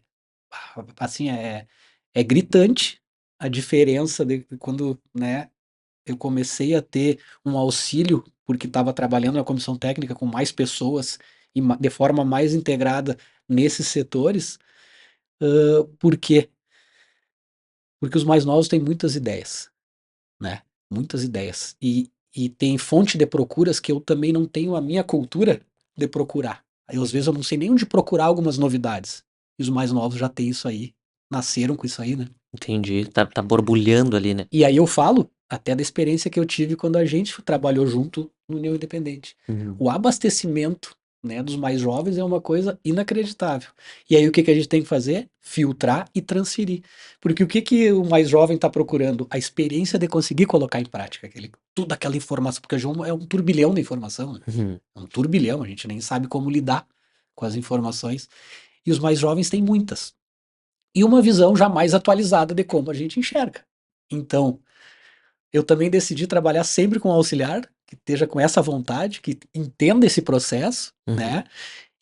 Speaker 2: é gritante a diferença de quando, né, eu comecei a ter um auxílio, porque estava trabalhando na comissão técnica com mais pessoas e de forma mais integrada nesses setores. Por quê? Porque os mais novos têm muitas ideias, né? Muitas ideias. E tem fonte de procuras que eu também não tenho a minha cultura de procurar. Aí, às vezes eu não sei nem onde procurar algumas novidades. E os mais novos já têm isso aí, nasceram com isso aí, né?
Speaker 1: Entendi. Tá borbulhando ali, né?
Speaker 2: E aí eu falo até da experiência que eu tive quando a gente trabalhou junto no União Independente.
Speaker 1: Uhum.
Speaker 2: O abastecimento, né, dos mais jovens é uma coisa inacreditável. E aí o que que a gente tem que fazer? Filtrar e transferir. Porque o que que o mais jovem está procurando? A experiência de conseguir colocar em prática toda aquela informação, porque hoje é um turbilhão de informação, né?
Speaker 1: Uhum.
Speaker 2: É um turbilhão, a gente nem sabe como lidar com as informações. E os mais jovens têm muitas. E uma visão jamais atualizada de como a gente enxerga. Então, eu também decidi trabalhar sempre com um auxiliar que esteja com essa vontade, que entenda esse processo,
Speaker 1: Uhum.
Speaker 2: né?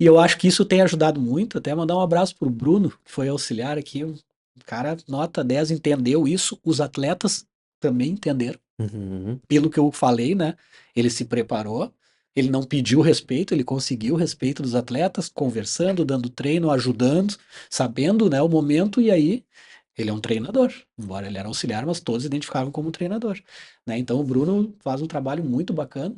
Speaker 2: E eu acho que isso tem ajudado muito. Até mandar um abraço pro Bruno, que foi auxiliar aqui, um cara nota 10, entendeu isso. Os atletas também entenderam,
Speaker 1: Uhum.
Speaker 2: pelo que eu falei, né? Ele se preparou, ele não pediu respeito, ele conseguiu o respeito dos atletas, conversando, dando treino, ajudando, sabendo, né, o momento, e aí ele é um treinador, embora ele era auxiliar, mas todos identificavam como treinador, né? Então o Bruno faz um trabalho muito bacana.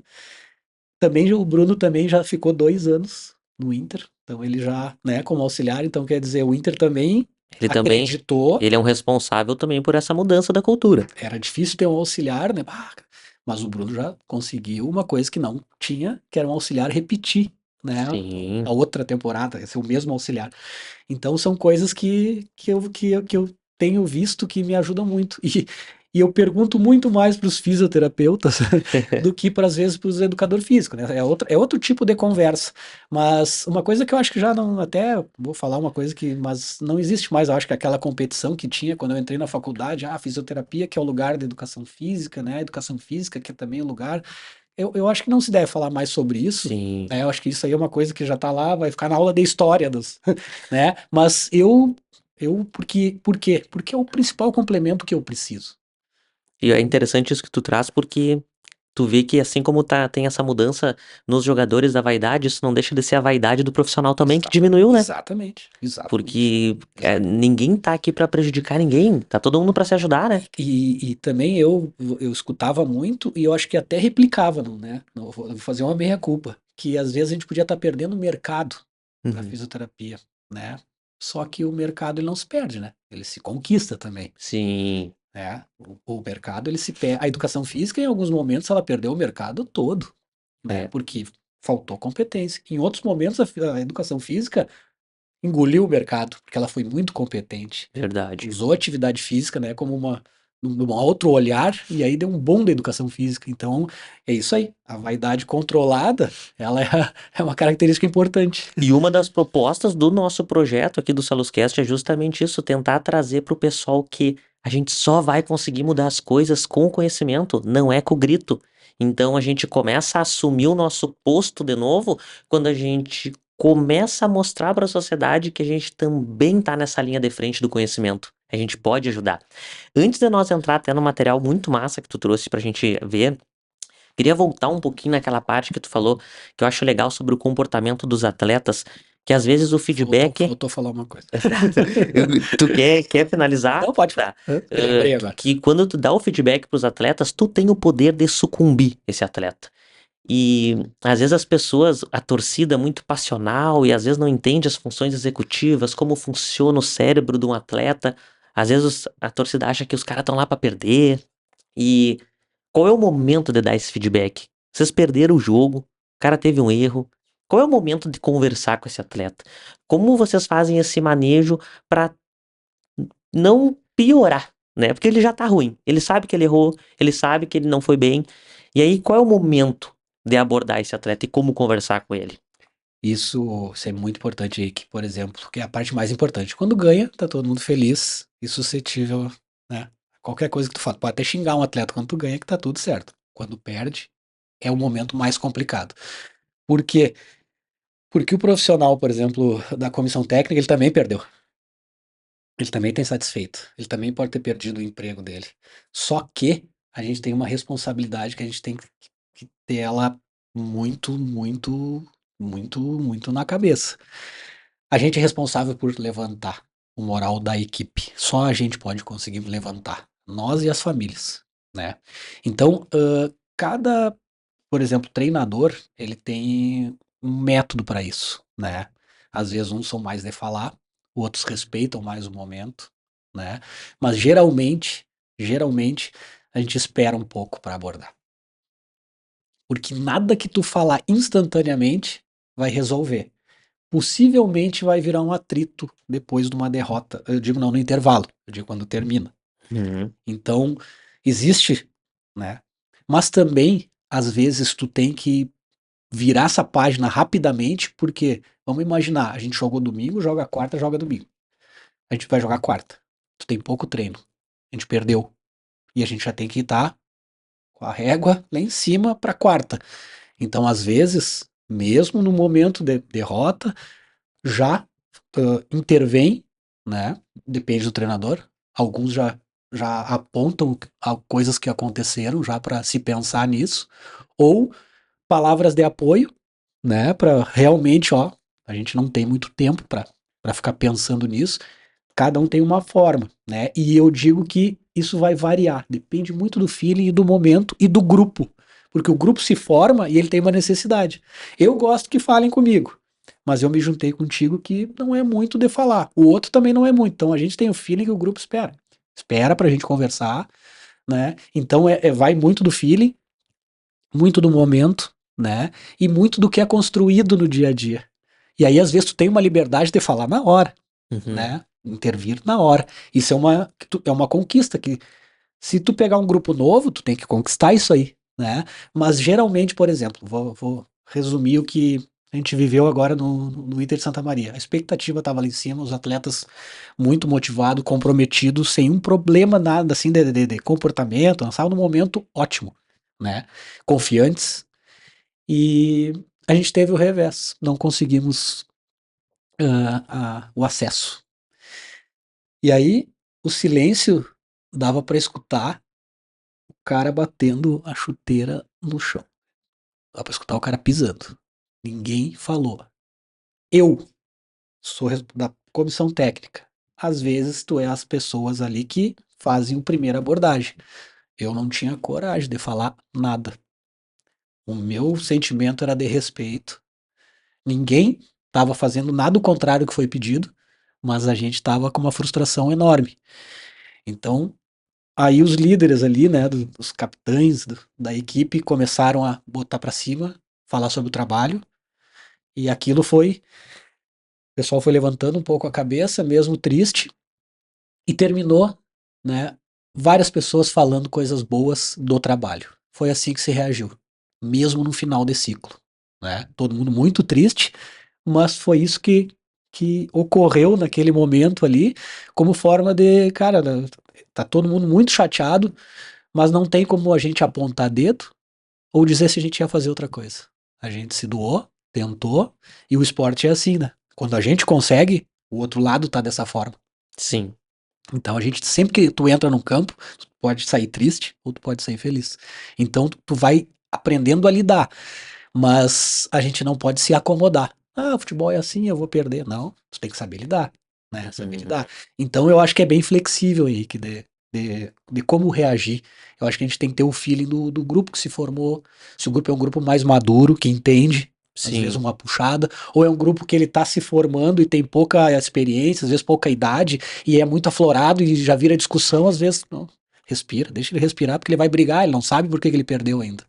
Speaker 2: Também o Bruno também já ficou 2 anos no Inter, então ele já, né, como auxiliar, então quer dizer, o Inter também
Speaker 1: Ele também,
Speaker 2: acreditou.
Speaker 1: ele é um responsável também por essa mudança da cultura.
Speaker 2: Era difícil ter um auxiliar, né? Mas o Bruno já conseguiu uma coisa que não tinha, que era um auxiliar repetir, né? A
Speaker 1: Sim.
Speaker 2: outra temporada, ser o mesmo auxiliar. Então são coisas que eu tenho visto que me ajudam muito. E eu pergunto muito mais para os fisioterapeutas do que, às vezes, para os educadores físicos, né? É outro tipo de conversa. Mas uma coisa que eu acho que já não, até vou falar uma coisa que, mas não existe mais, eu acho que aquela competição que tinha quando eu entrei na faculdade, fisioterapia que é o lugar da educação física, né? Educação física que é também o lugar. Eu acho que não se deve falar mais sobre isso,
Speaker 1: Sim.
Speaker 2: né? Eu acho que isso aí é uma coisa que já está lá, vai ficar na aula de história né? Mas por quê? Porque é o principal complemento que eu preciso.
Speaker 1: E é interessante isso que tu traz, porque tu vê que assim como tem essa mudança nos jogadores da vaidade, isso não deixa de ser a vaidade do profissional também, que
Speaker 2: Exa-
Speaker 1: diminuiu, né?
Speaker 2: Exatamente, exatamente,
Speaker 1: Porque
Speaker 2: exatamente.
Speaker 1: ninguém tá aqui pra prejudicar ninguém, tá todo mundo pra se ajudar, né?
Speaker 2: E também eu escutava muito e eu acho que até replicava, não, né? Eu vou fazer uma meia-culpa, que às vezes a gente podia estar perdendo o mercado para
Speaker 1: Uhum.
Speaker 2: fisioterapia, né? Só que o mercado ele não se perde, né? Ele se conquista também,
Speaker 1: Sim,
Speaker 2: né? O mercado ele se perde. A educação física em alguns momentos ela perdeu o mercado todo, né?
Speaker 1: é.
Speaker 2: Porque faltou competência. Em outros momentos a educação física engoliu o mercado, porque ela foi muito competente.
Speaker 1: Verdade.
Speaker 2: Usou a atividade física, né, como um outro olhar, e aí deu um boom da educação física. Então, é isso aí. A vaidade controlada, ela é uma característica importante.
Speaker 1: E uma das propostas do nosso projeto aqui do Saluscast é justamente isso, tentar trazer para o pessoal que a gente só vai conseguir mudar as coisas com o conhecimento, não é com o grito. Então a gente começa a assumir o nosso posto de novo quando a gente começa a mostrar para a sociedade que a gente também está nessa linha de frente do conhecimento. A gente pode ajudar. Antes de nós entrar até no material muito massa que tu trouxe pra gente ver, queria voltar um pouquinho naquela parte que tu falou, que eu acho legal sobre o comportamento dos atletas, que às vezes o feedback.
Speaker 2: Faltou falar uma coisa.
Speaker 1: Tu quer finalizar?
Speaker 2: Não, pode falar.
Speaker 1: Tá.
Speaker 2: Eu lembrei agora.
Speaker 1: Que quando tu dá o feedback pros atletas, tu tem o poder de sucumbir esse atleta. E às vezes as pessoas, a torcida é muito passional e às vezes não entende as funções executivas, como funciona o cérebro de um atleta. Às vezes a torcida acha que os caras estão lá pra perder. E qual é o momento de dar esse feedback? Vocês perderam o jogo, o cara teve um erro. Qual é o momento de conversar com esse atleta? Como vocês fazem esse manejo para não piorar, né? Porque ele já tá ruim. Ele sabe que ele errou, ele sabe que ele não foi bem. E aí, qual é o momento de abordar esse atleta e como conversar com ele?
Speaker 2: Isso é muito importante aí, que, por exemplo, que é a parte mais importante. Quando ganha, tá todo mundo feliz e suscetível, né? Qualquer coisa que tu fala, pode até xingar um atleta quando tu ganha, que tá tudo certo. Quando perde, é o momento mais complicado. Por quê? Porque o profissional, por exemplo, da comissão técnica, ele também perdeu. Ele também está insatisfeito. Ele também pode ter perdido o emprego dele. Só que a gente tem uma responsabilidade que a gente tem que ter ela muito, muito, muito na cabeça. A gente é responsável por levantar o moral da equipe. Só a gente pode conseguir levantar. Nós e as famílias, né? Então, cada, por exemplo, treinador, ele tem um método para isso, né? Às vezes uns são mais de falar, outros respeitam mais o momento, né? Mas geralmente, a gente espera um pouco para abordar. Porque nada que tu falar instantaneamente vai resolver. Possivelmente vai virar um atrito depois de uma derrota. Eu digo não no intervalo, eu digo quando termina.
Speaker 1: Uhum.
Speaker 2: Então, existe, né? Mas também, às vezes, tu tem que virar essa página rapidamente, porque, vamos imaginar, a gente jogou domingo, joga quarta, joga domingo. A gente vai jogar quarta. Tu tem pouco treino. A gente perdeu. E a gente já tem que estar com a régua lá em cima para quarta. Então, às vezes, mesmo no momento de derrota, já intervém, né? Depende do treinador. Alguns já apontam coisas que aconteceram já para se pensar nisso, ou palavras de apoio, né? Para realmente, ó, a gente não tem muito tempo para ficar pensando nisso. Cada um tem uma forma, né? E eu digo que isso vai variar, depende muito do feeling e do momento e do grupo, porque o grupo se forma e ele tem uma necessidade. Eu gosto que falem comigo, mas eu me juntei contigo que não é muito de falar. O outro também não é muito. Então a gente tem o feeling que o grupo espera. Espera pra gente conversar, né? Então vai muito do feeling, muito do momento, né? E muito do que é construído no dia a dia. E aí, às vezes, tu tem uma liberdade de falar na hora,
Speaker 1: Uhum.
Speaker 2: né? Intervir na hora. Isso é uma conquista que, se tu pegar um grupo novo, tu tem que conquistar isso aí, né? Mas geralmente, por exemplo, vou resumir o que a gente viveu agora no Inter de Santa Maria. A expectativa estava lá em cima, os atletas muito motivados, comprometidos, sem um problema nada assim de comportamento, nós estávamos num momento ótimo, né? Confiantes, e a gente teve o revés, não conseguimos o acesso. E aí o silêncio dava para escutar o cara batendo a chuteira no chão. Dava pra escutar o cara pisando. Ninguém falou. Eu sou da comissão técnica. Às vezes tu é as pessoas ali que fazem o primeira abordagem. Eu não tinha coragem de falar nada. O meu sentimento era de respeito. Ninguém estava fazendo nada o contrário do que foi pedido, mas a gente estava com uma frustração enorme. Então, aí os líderes ali, né, os capitães da equipe começaram a botar para cima, falar sobre o trabalho, e aquilo foi pessoal foi levantando um pouco a cabeça, mesmo triste, e terminou, né, várias pessoas falando coisas boas do trabalho. Foi assim que se reagiu, mesmo no final de ciclo, né? Todo mundo muito triste, mas foi isso que ocorreu naquele momento ali, como forma de, cara, tá todo mundo muito chateado, mas não tem como a gente apontar dedo ou dizer se a gente ia fazer outra coisa. A gente se doou, tentou, e o esporte é assim, né? Quando a gente consegue, o outro lado tá dessa forma.
Speaker 1: Sim.
Speaker 2: Então a gente, sempre que tu entra num campo, tu pode sair triste ou tu pode sair feliz. Então tu vai aprendendo a lidar, mas a gente não pode se acomodar. Ah, o futebol é assim, eu vou perder. Não, tu tem que saber lidar, né? Saber
Speaker 1: Uhum.
Speaker 2: lidar. Então eu acho que é bem flexível, Henrique, de como reagir. Eu acho que a gente tem que ter o feeling do grupo que se formou. Se o grupo é um grupo mais maduro, que entende, às vezes
Speaker 1: Sim.
Speaker 2: uma puxada, ou é um grupo que ele está se formando e tem pouca experiência, às vezes pouca idade, e é muito aflorado e já vira discussão, às vezes, não, respira, deixa ele respirar, porque ele vai brigar, ele não sabe por que que ele perdeu ainda.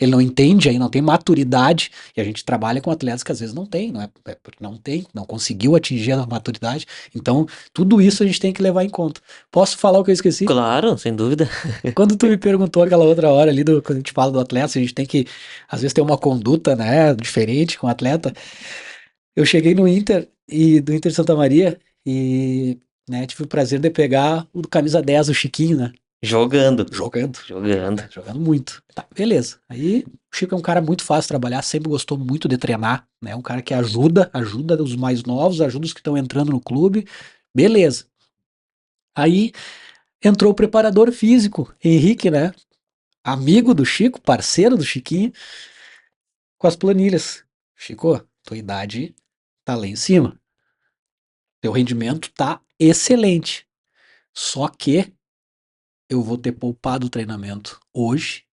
Speaker 2: Ele não entende aí, não tem maturidade, e a gente trabalha com atletas que às vezes não tem, não é porque não tem, não conseguiu atingir a maturidade. Então, tudo isso a gente tem que levar em conta. Posso falar o que eu esqueci?
Speaker 1: Claro, sem dúvida.
Speaker 2: Quando tu me perguntou aquela outra hora ali, quando a gente fala do atleta, se a gente tem que, às vezes, ter uma conduta, né, diferente com o atleta. Eu cheguei no Inter, e do Inter Santa Maria, e, né, tive o prazer de pegar o do camisa 10, o Chiquinho, né?
Speaker 1: Jogando.
Speaker 2: Jogando.
Speaker 1: Jogando.
Speaker 2: Jogando muito. Tá, beleza. Aí o Chico é um cara muito fácil de trabalhar, sempre gostou muito de treinar, né? Um cara que ajuda os mais novos, ajuda os que estão entrando no clube. Beleza. Aí entrou o preparador físico, Henrique, né? Amigo do Chico, parceiro do Chiquinho, com as planilhas. Chico, tua idade tá lá em cima. Teu rendimento tá excelente. Só que eu vou ter poupado o treinamento hoje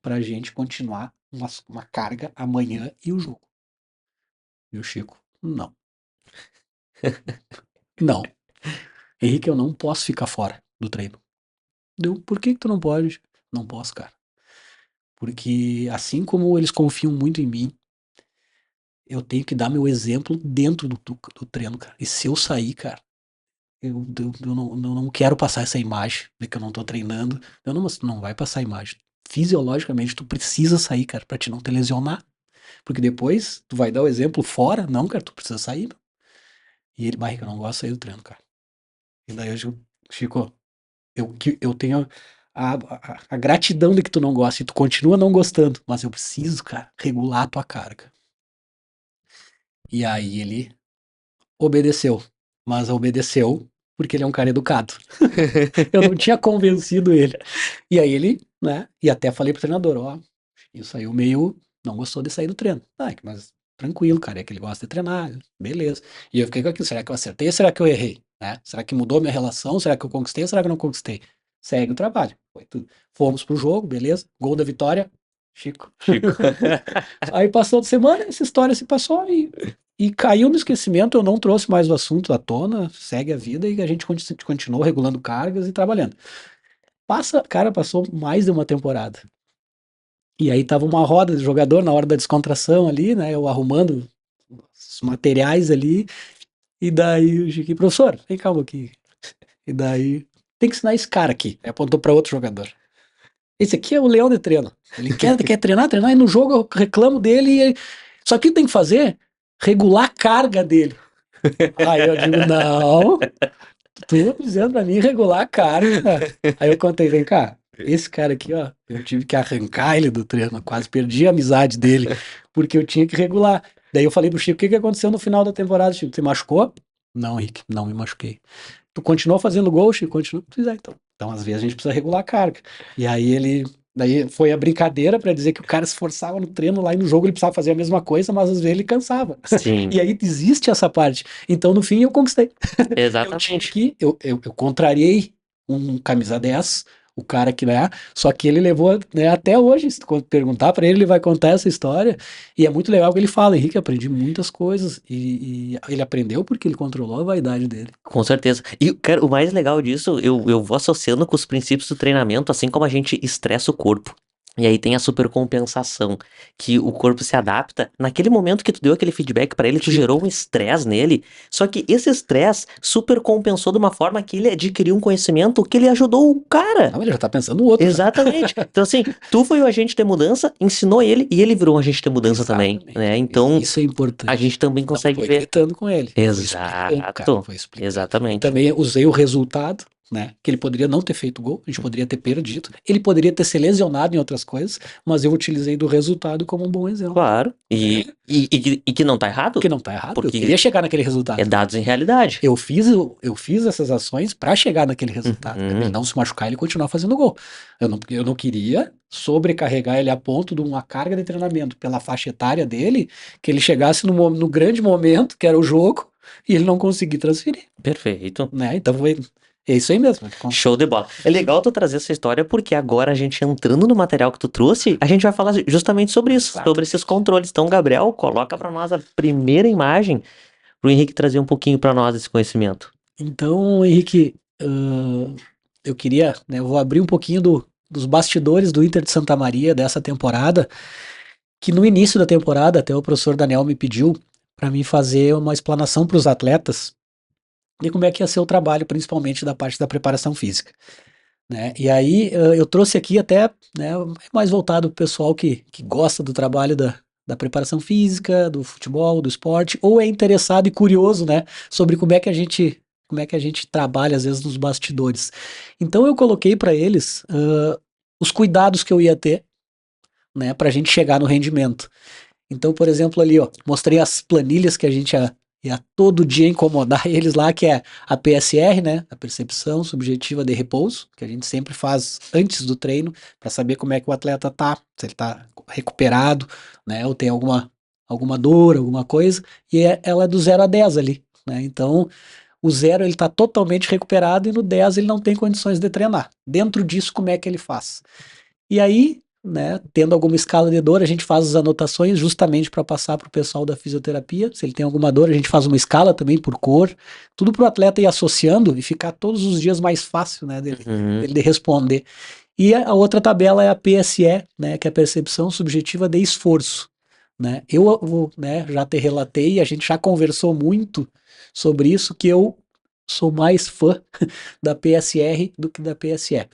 Speaker 2: pra gente continuar uma carga amanhã e o jogo. E o Chico, não, não. Henrique, eu não posso ficar fora do treino. Deu, por que que tu não pode? Não posso, cara. Porque assim como eles confiam muito em mim, eu tenho que dar meu exemplo dentro do treino, cara. E se eu sair, cara, eu não quero passar essa imagem de que eu não tô treinando. Eu não, mas tu não vai passar a imagem. Fisiologicamente, tu precisa sair, cara, pra te não te lesionar. Porque depois tu vai dar o exemplo fora. Não, cara, tu precisa sair, meu. E ele, Barriga, eu não gosto de sair do treino, cara. E daí eu digo, Chico, eu tenho a gratidão de que tu não gosta e tu continua não gostando, mas eu preciso, cara, regular a tua carga. E aí ele obedeceu, mas obedeceu porque ele é um cara educado. Eu não tinha convencido ele. E aí ele, né, e até falei pro treinador, ó, e saiu meio, não gostou de sair do treino. Ah, mas tranquilo, cara, é que ele gosta de treinar, beleza. E eu fiquei com aquilo, será que eu acertei, será que eu errei? Né? Será que mudou minha relação? Será que eu conquistei, será que eu não conquistei? Segue o trabalho. Foi tudo. Fomos pro jogo, beleza, gol da vitória, Chico.
Speaker 1: Chico.
Speaker 2: Aí passou de semana, essa história se passou e caiu no esquecimento, eu não trouxe mais o assunto à tona, segue a vida e a gente continuou regulando cargas e trabalhando. Cara, passou mais de uma temporada. E aí tava uma roda de jogador na hora da descontração ali, né? Eu arrumando os materiais ali. E daí o Chiquinho, professor, vem cá um pouquinho. E daí, tem que ensinar esse cara aqui. Aí apontou para outro jogador. Esse aqui é o leão de treino. Ele quer treinar, e no jogo eu reclamo dele. Só que tem que fazer regular a carga dele. Aí eu digo, não, tu dizendo pra mim regular a carga. Aí eu contei, vem cá, esse cara aqui, ó, eu tive que arrancar ele do treino, quase perdi a amizade dele, porque eu tinha que regular. Daí eu falei pro Chico, o que que aconteceu no final da temporada, Chico? Você machucou? Não, Henrique, não me machuquei. Tu continuou fazendo gol, Chico? Continua. Pois é, então. Então, às vezes, a gente precisa regular a carga. E aí daí foi a brincadeira pra dizer que o cara se esforçava no treino lá e no jogo ele precisava fazer a mesma coisa, mas às vezes ele cansava.
Speaker 1: Sim,
Speaker 2: E aí existe essa parte. Então, no fim, eu conquistei. Eu tive
Speaker 1: exatamente.
Speaker 2: que, eu contrariei um camisa 10, o cara que, né, só que ele levou, né, até hoje, se tu perguntar pra ele, ele vai contar essa história, e é muito legal que ele fala, Henrique, aprendi muitas coisas, e ele aprendeu porque ele controlou a vaidade dele.
Speaker 1: Com certeza. E, cara, o mais legal disso, eu vou associando com os princípios do treinamento, assim como a gente estressa o corpo. E aí tem a supercompensação, que o corpo se adapta. Naquele momento que tu deu aquele feedback pra ele, tu gerou um estresse nele. Só que esse estresse supercompensou de uma forma que ele adquiriu um conhecimento que ele ajudou o cara.
Speaker 2: Não, ele já tá pensando no outro.
Speaker 1: Exatamente. Então, assim, tu foi o agente de mudança, ensinou ele e ele virou um agente de mudança também,
Speaker 2: Exatamente.
Speaker 1: né? Então,
Speaker 2: Isso é importante.
Speaker 1: a gente também
Speaker 2: Não
Speaker 1: consegue
Speaker 2: foi
Speaker 1: ver.
Speaker 2: gritando com ele. Foi explicando, cara.
Speaker 1: Exato.
Speaker 2: Foi explicando. E
Speaker 1: Exatamente.
Speaker 2: também usei o resultado, né? Que ele poderia não ter feito gol, a gente poderia ter perdido. Ele poderia ter se lesionado em outras coisas, mas eu utilizei do resultado como um bom exemplo.
Speaker 1: Claro. E que não tá errado,
Speaker 2: Porque não tá errado. Eu
Speaker 1: porque
Speaker 2: queria chegar naquele resultado.
Speaker 1: é dados em realidade.
Speaker 2: Eu fiz essas ações pra chegar naquele resultado. Pra ele não se machucar e ele continuar fazendo gol. Eu não queria sobrecarregar ele a ponto de uma carga de treinamento pela faixa etária dele, que ele chegasse no grande momento, que era o jogo, e ele não conseguir transferir,
Speaker 1: Perfeito.
Speaker 2: né? Então é isso aí mesmo.
Speaker 1: Show de bola. É legal tu trazer essa história porque agora a gente entrando no material que tu trouxe, a gente vai falar justamente sobre isso, sobre esses controles. Então, Gabriel, coloca pra nós a primeira imagem pro Henrique trazer um pouquinho pra nós esse conhecimento.
Speaker 2: Então, Henrique, eu queria, né, eu vou abrir um pouquinho dos bastidores do Inter de Santa Maria dessa temporada, que no início da temporada até o professor Daniel me pediu para mim fazer uma explanação para os atletas de como é que ia ser o trabalho, principalmente da parte da preparação física, né? E aí eu trouxe aqui até, né, mais voltado para o pessoal que gosta do trabalho da preparação física, do futebol, do esporte, ou é interessado e curioso, né, sobre como é que a gente trabalha às vezes nos bastidores. Então eu coloquei para eles os cuidados que eu ia ter, né, para a gente chegar no rendimento. Então, por exemplo, ali, ó, mostrei as planilhas que a gente ia todo dia incomodar eles lá, que é a PSR, né, a percepção subjetiva de repouso, que a gente sempre faz antes do treino, para saber como é que o atleta tá, se ele tá recuperado, né, ou tem alguma dor, alguma coisa, e ela é do 0 a 10 ali, né, então o 0 ele tá totalmente recuperado e no 10 ele não tem condições de treinar. Dentro disso, como é que ele faz? E aí, né, tendo alguma escala de dor, a gente faz as anotações justamente para passar para o pessoal da fisioterapia. Se ele tem alguma dor, a gente faz uma escala também por cor, tudo para o atleta ir associando e ficar todos os dias mais fácil, né, dele de responder. E a outra tabela é a PSE, né, que é a percepção subjetiva de esforço. Né? Eu né, já te relatei, a gente já conversou muito sobre isso, que eu sou mais fã da PSR do que da PSE.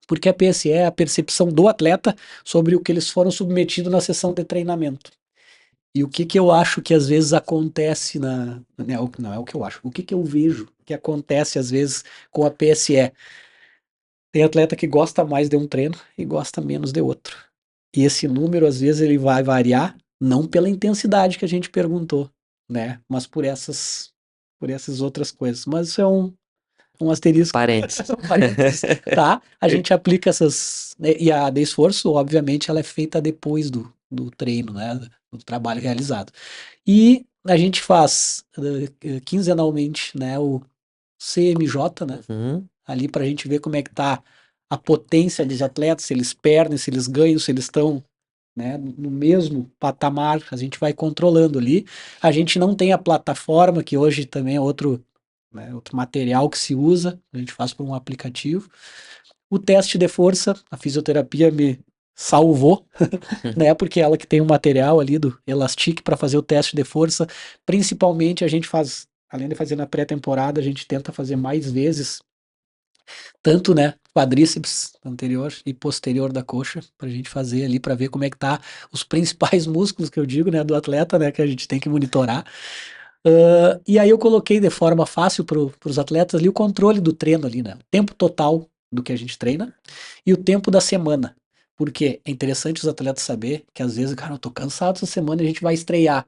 Speaker 2: Porque a PSE é a percepção do atleta sobre o que eles foram submetidos na sessão de treinamento. E o que que eu acho que às vezes acontece não é o que eu acho, o que que eu vejo que acontece às vezes com a PSE. Tem atleta que gosta mais de um treino e gosta menos de outro. E esse número às vezes ele vai variar não pela intensidade que a gente perguntou, né, mas por essas outras coisas. Mas isso é um asterisco.
Speaker 1: Parênteses.
Speaker 2: Tá? A gente aplica essas. Né, e a de esforço, obviamente, ela é feita depois do treino, né? Do trabalho realizado. E a gente faz quinzenalmente, né? O CMJ, né? Ali para a gente ver como é que tá a potência dos atletas, se eles perdem, se eles ganham, se eles estão, né, no mesmo patamar, a gente vai controlando ali. A gente não tem a plataforma, que hoje também é outro material que se usa, a gente faz por um aplicativo. O teste de força, a fisioterapia me salvou, né? Porque ela que tem o material ali do Elastic para fazer o teste de força. Principalmente a gente faz, além de fazer na pré-temporada, a gente tenta fazer mais vezes, tanto, né, quadríceps anterior e posterior da coxa, para a gente fazer ali para ver como é que tá os principais músculos que eu digo, né, do atleta, né, que a gente tem que monitorar. E aí eu coloquei de forma fácil para os atletas ali o controle do treino ali, né? O tempo total do que a gente treina e o tempo da semana. Porque é interessante os atletas saber que às vezes, cara, eu tô cansado essa semana e a gente vai estrear.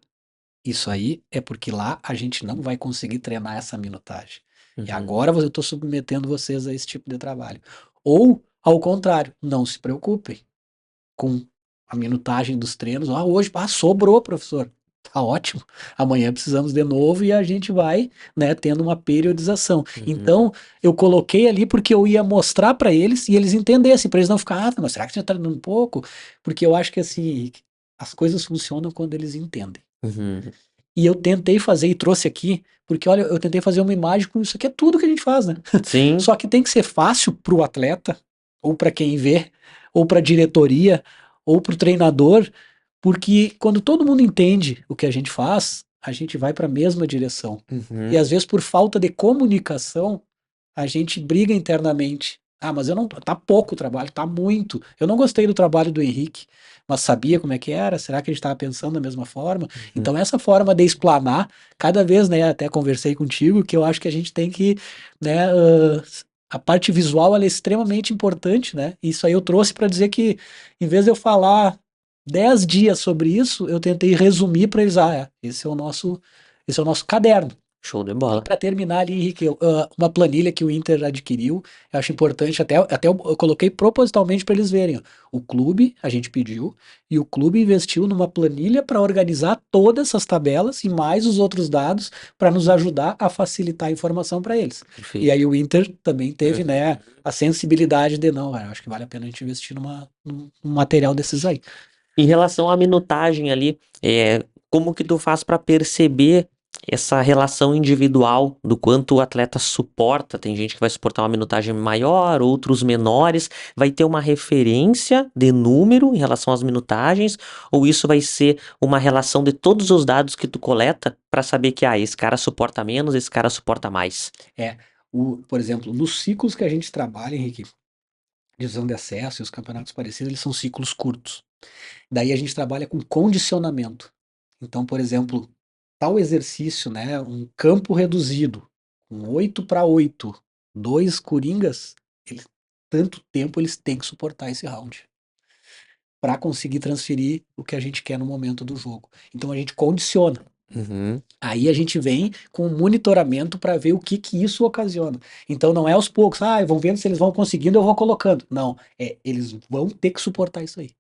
Speaker 2: Isso aí é porque lá a gente não vai conseguir treinar essa minutagem. E agora eu tô submetendo vocês a esse tipo de trabalho. Ou, ao contrário, não se preocupem com a minutagem dos treinos. Hoje sobrou, professor. Tá ótimo. Amanhã precisamos de novo e a gente vai, né, tendo uma periodização. Então, eu coloquei ali porque eu ia mostrar para eles e eles entendessem, para eles não ficarem, mas será que você tá treinando um pouco? Porque eu acho que assim, as coisas funcionam quando eles entendem. E eu tentei fazer e trouxe aqui, porque olha, eu tentei fazer uma imagem com isso aqui, é tudo que a gente faz, né?
Speaker 1: Sim.
Speaker 2: Só que tem que ser fácil pro atleta ou para quem vê, ou para a diretoria, ou para o treinador, porque quando todo mundo entende o que a gente faz, a gente vai para a mesma direção. E
Speaker 1: Uhum.
Speaker 2: às vezes por falta de comunicação, a gente briga internamente. Ah, mas eu não, tá pouco o trabalho, tá muito. Eu não gostei do trabalho do Henrique, mas sabia como é que era? Será que a gente estava pensando da mesma forma?
Speaker 1: Uhum.
Speaker 2: Então essa forma de explanar, cada vez, né, até conversei contigo, que eu acho que a gente tem que, né, a parte visual ela é extremamente importante, né? Isso aí eu trouxe para dizer que, em vez de eu falar 10 dias sobre isso, eu tentei resumir para eles, esse é o nosso caderno.
Speaker 1: Show de
Speaker 2: E
Speaker 1: bola.
Speaker 2: para terminar ali, Henrique, uma planilha que o Inter adquiriu, eu acho importante, até eu coloquei propositalmente para eles verem. Ó. O clube, a gente pediu, e o clube investiu numa planilha para organizar todas essas tabelas e mais os outros dados para nos ajudar a facilitar a informação para eles. E
Speaker 1: Perfeito.
Speaker 2: aí o Inter também teve, né,
Speaker 1: Uhum.
Speaker 2: a sensibilidade de não, eu acho que vale a pena a gente investir num material desses aí.
Speaker 1: Em relação à minutagem ali, como que tu faz para perceber essa relação individual do quanto o atleta suporta? Tem gente que vai suportar uma minutagem maior, outros menores. Vai ter uma referência de número em relação às minutagens, ou isso vai ser uma relação de todos os dados que tu coleta para saber que esse cara suporta menos, esse cara suporta mais?
Speaker 2: É, por exemplo, nos ciclos que a gente trabalha, Henrique, divisão de acesso e os campeonatos parecidos, eles são ciclos curtos. Daí a gente trabalha com condicionamento. Então, por exemplo, tal exercício, né, um campo reduzido, com 8-8, dois coringas, eles, tanto tempo eles têm que suportar esse round para conseguir transferir o que a gente quer no momento do jogo. Então a gente condiciona.
Speaker 1: Uhum.
Speaker 2: Aí a gente vem com um monitoramento para ver o que que isso ocasiona. Então não é aos poucos, vão vendo se eles vão conseguindo, eu vou colocando. Não, eles vão ter que suportar isso aí.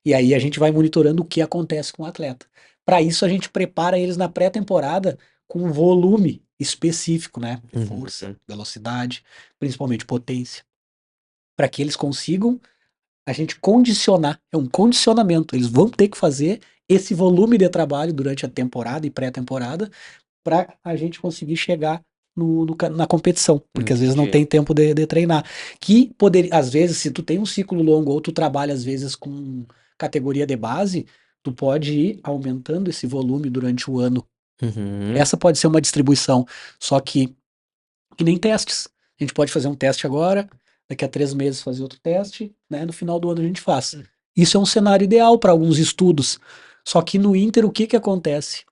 Speaker 2: E aí a gente vai monitorando o que acontece com o atleta. Para isso a gente prepara eles na pré-temporada com volume específico, né? Força,
Speaker 1: Uhum.
Speaker 2: velocidade, principalmente potência, para que eles consigam a gente condicionar, é um condicionamento. Eles vão ter que fazer esse volume de trabalho durante a temporada e pré-temporada para a gente conseguir chegar na competição, porque às vezes não
Speaker 1: Entendi.
Speaker 2: tem tempo de treinar. Que poderia, às vezes, se tu tem um ciclo longo ou tu trabalha às vezes com categoria de base, tu pode ir aumentando esse volume durante o ano.
Speaker 1: Uhum.
Speaker 2: Essa pode ser uma distribuição, só que nem testes. A gente pode fazer um teste agora, daqui a 3 meses fazer outro teste, né? No final do ano a gente faz. Isso é um cenário ideal para alguns estudos. Só que no Inter, o que que acontece?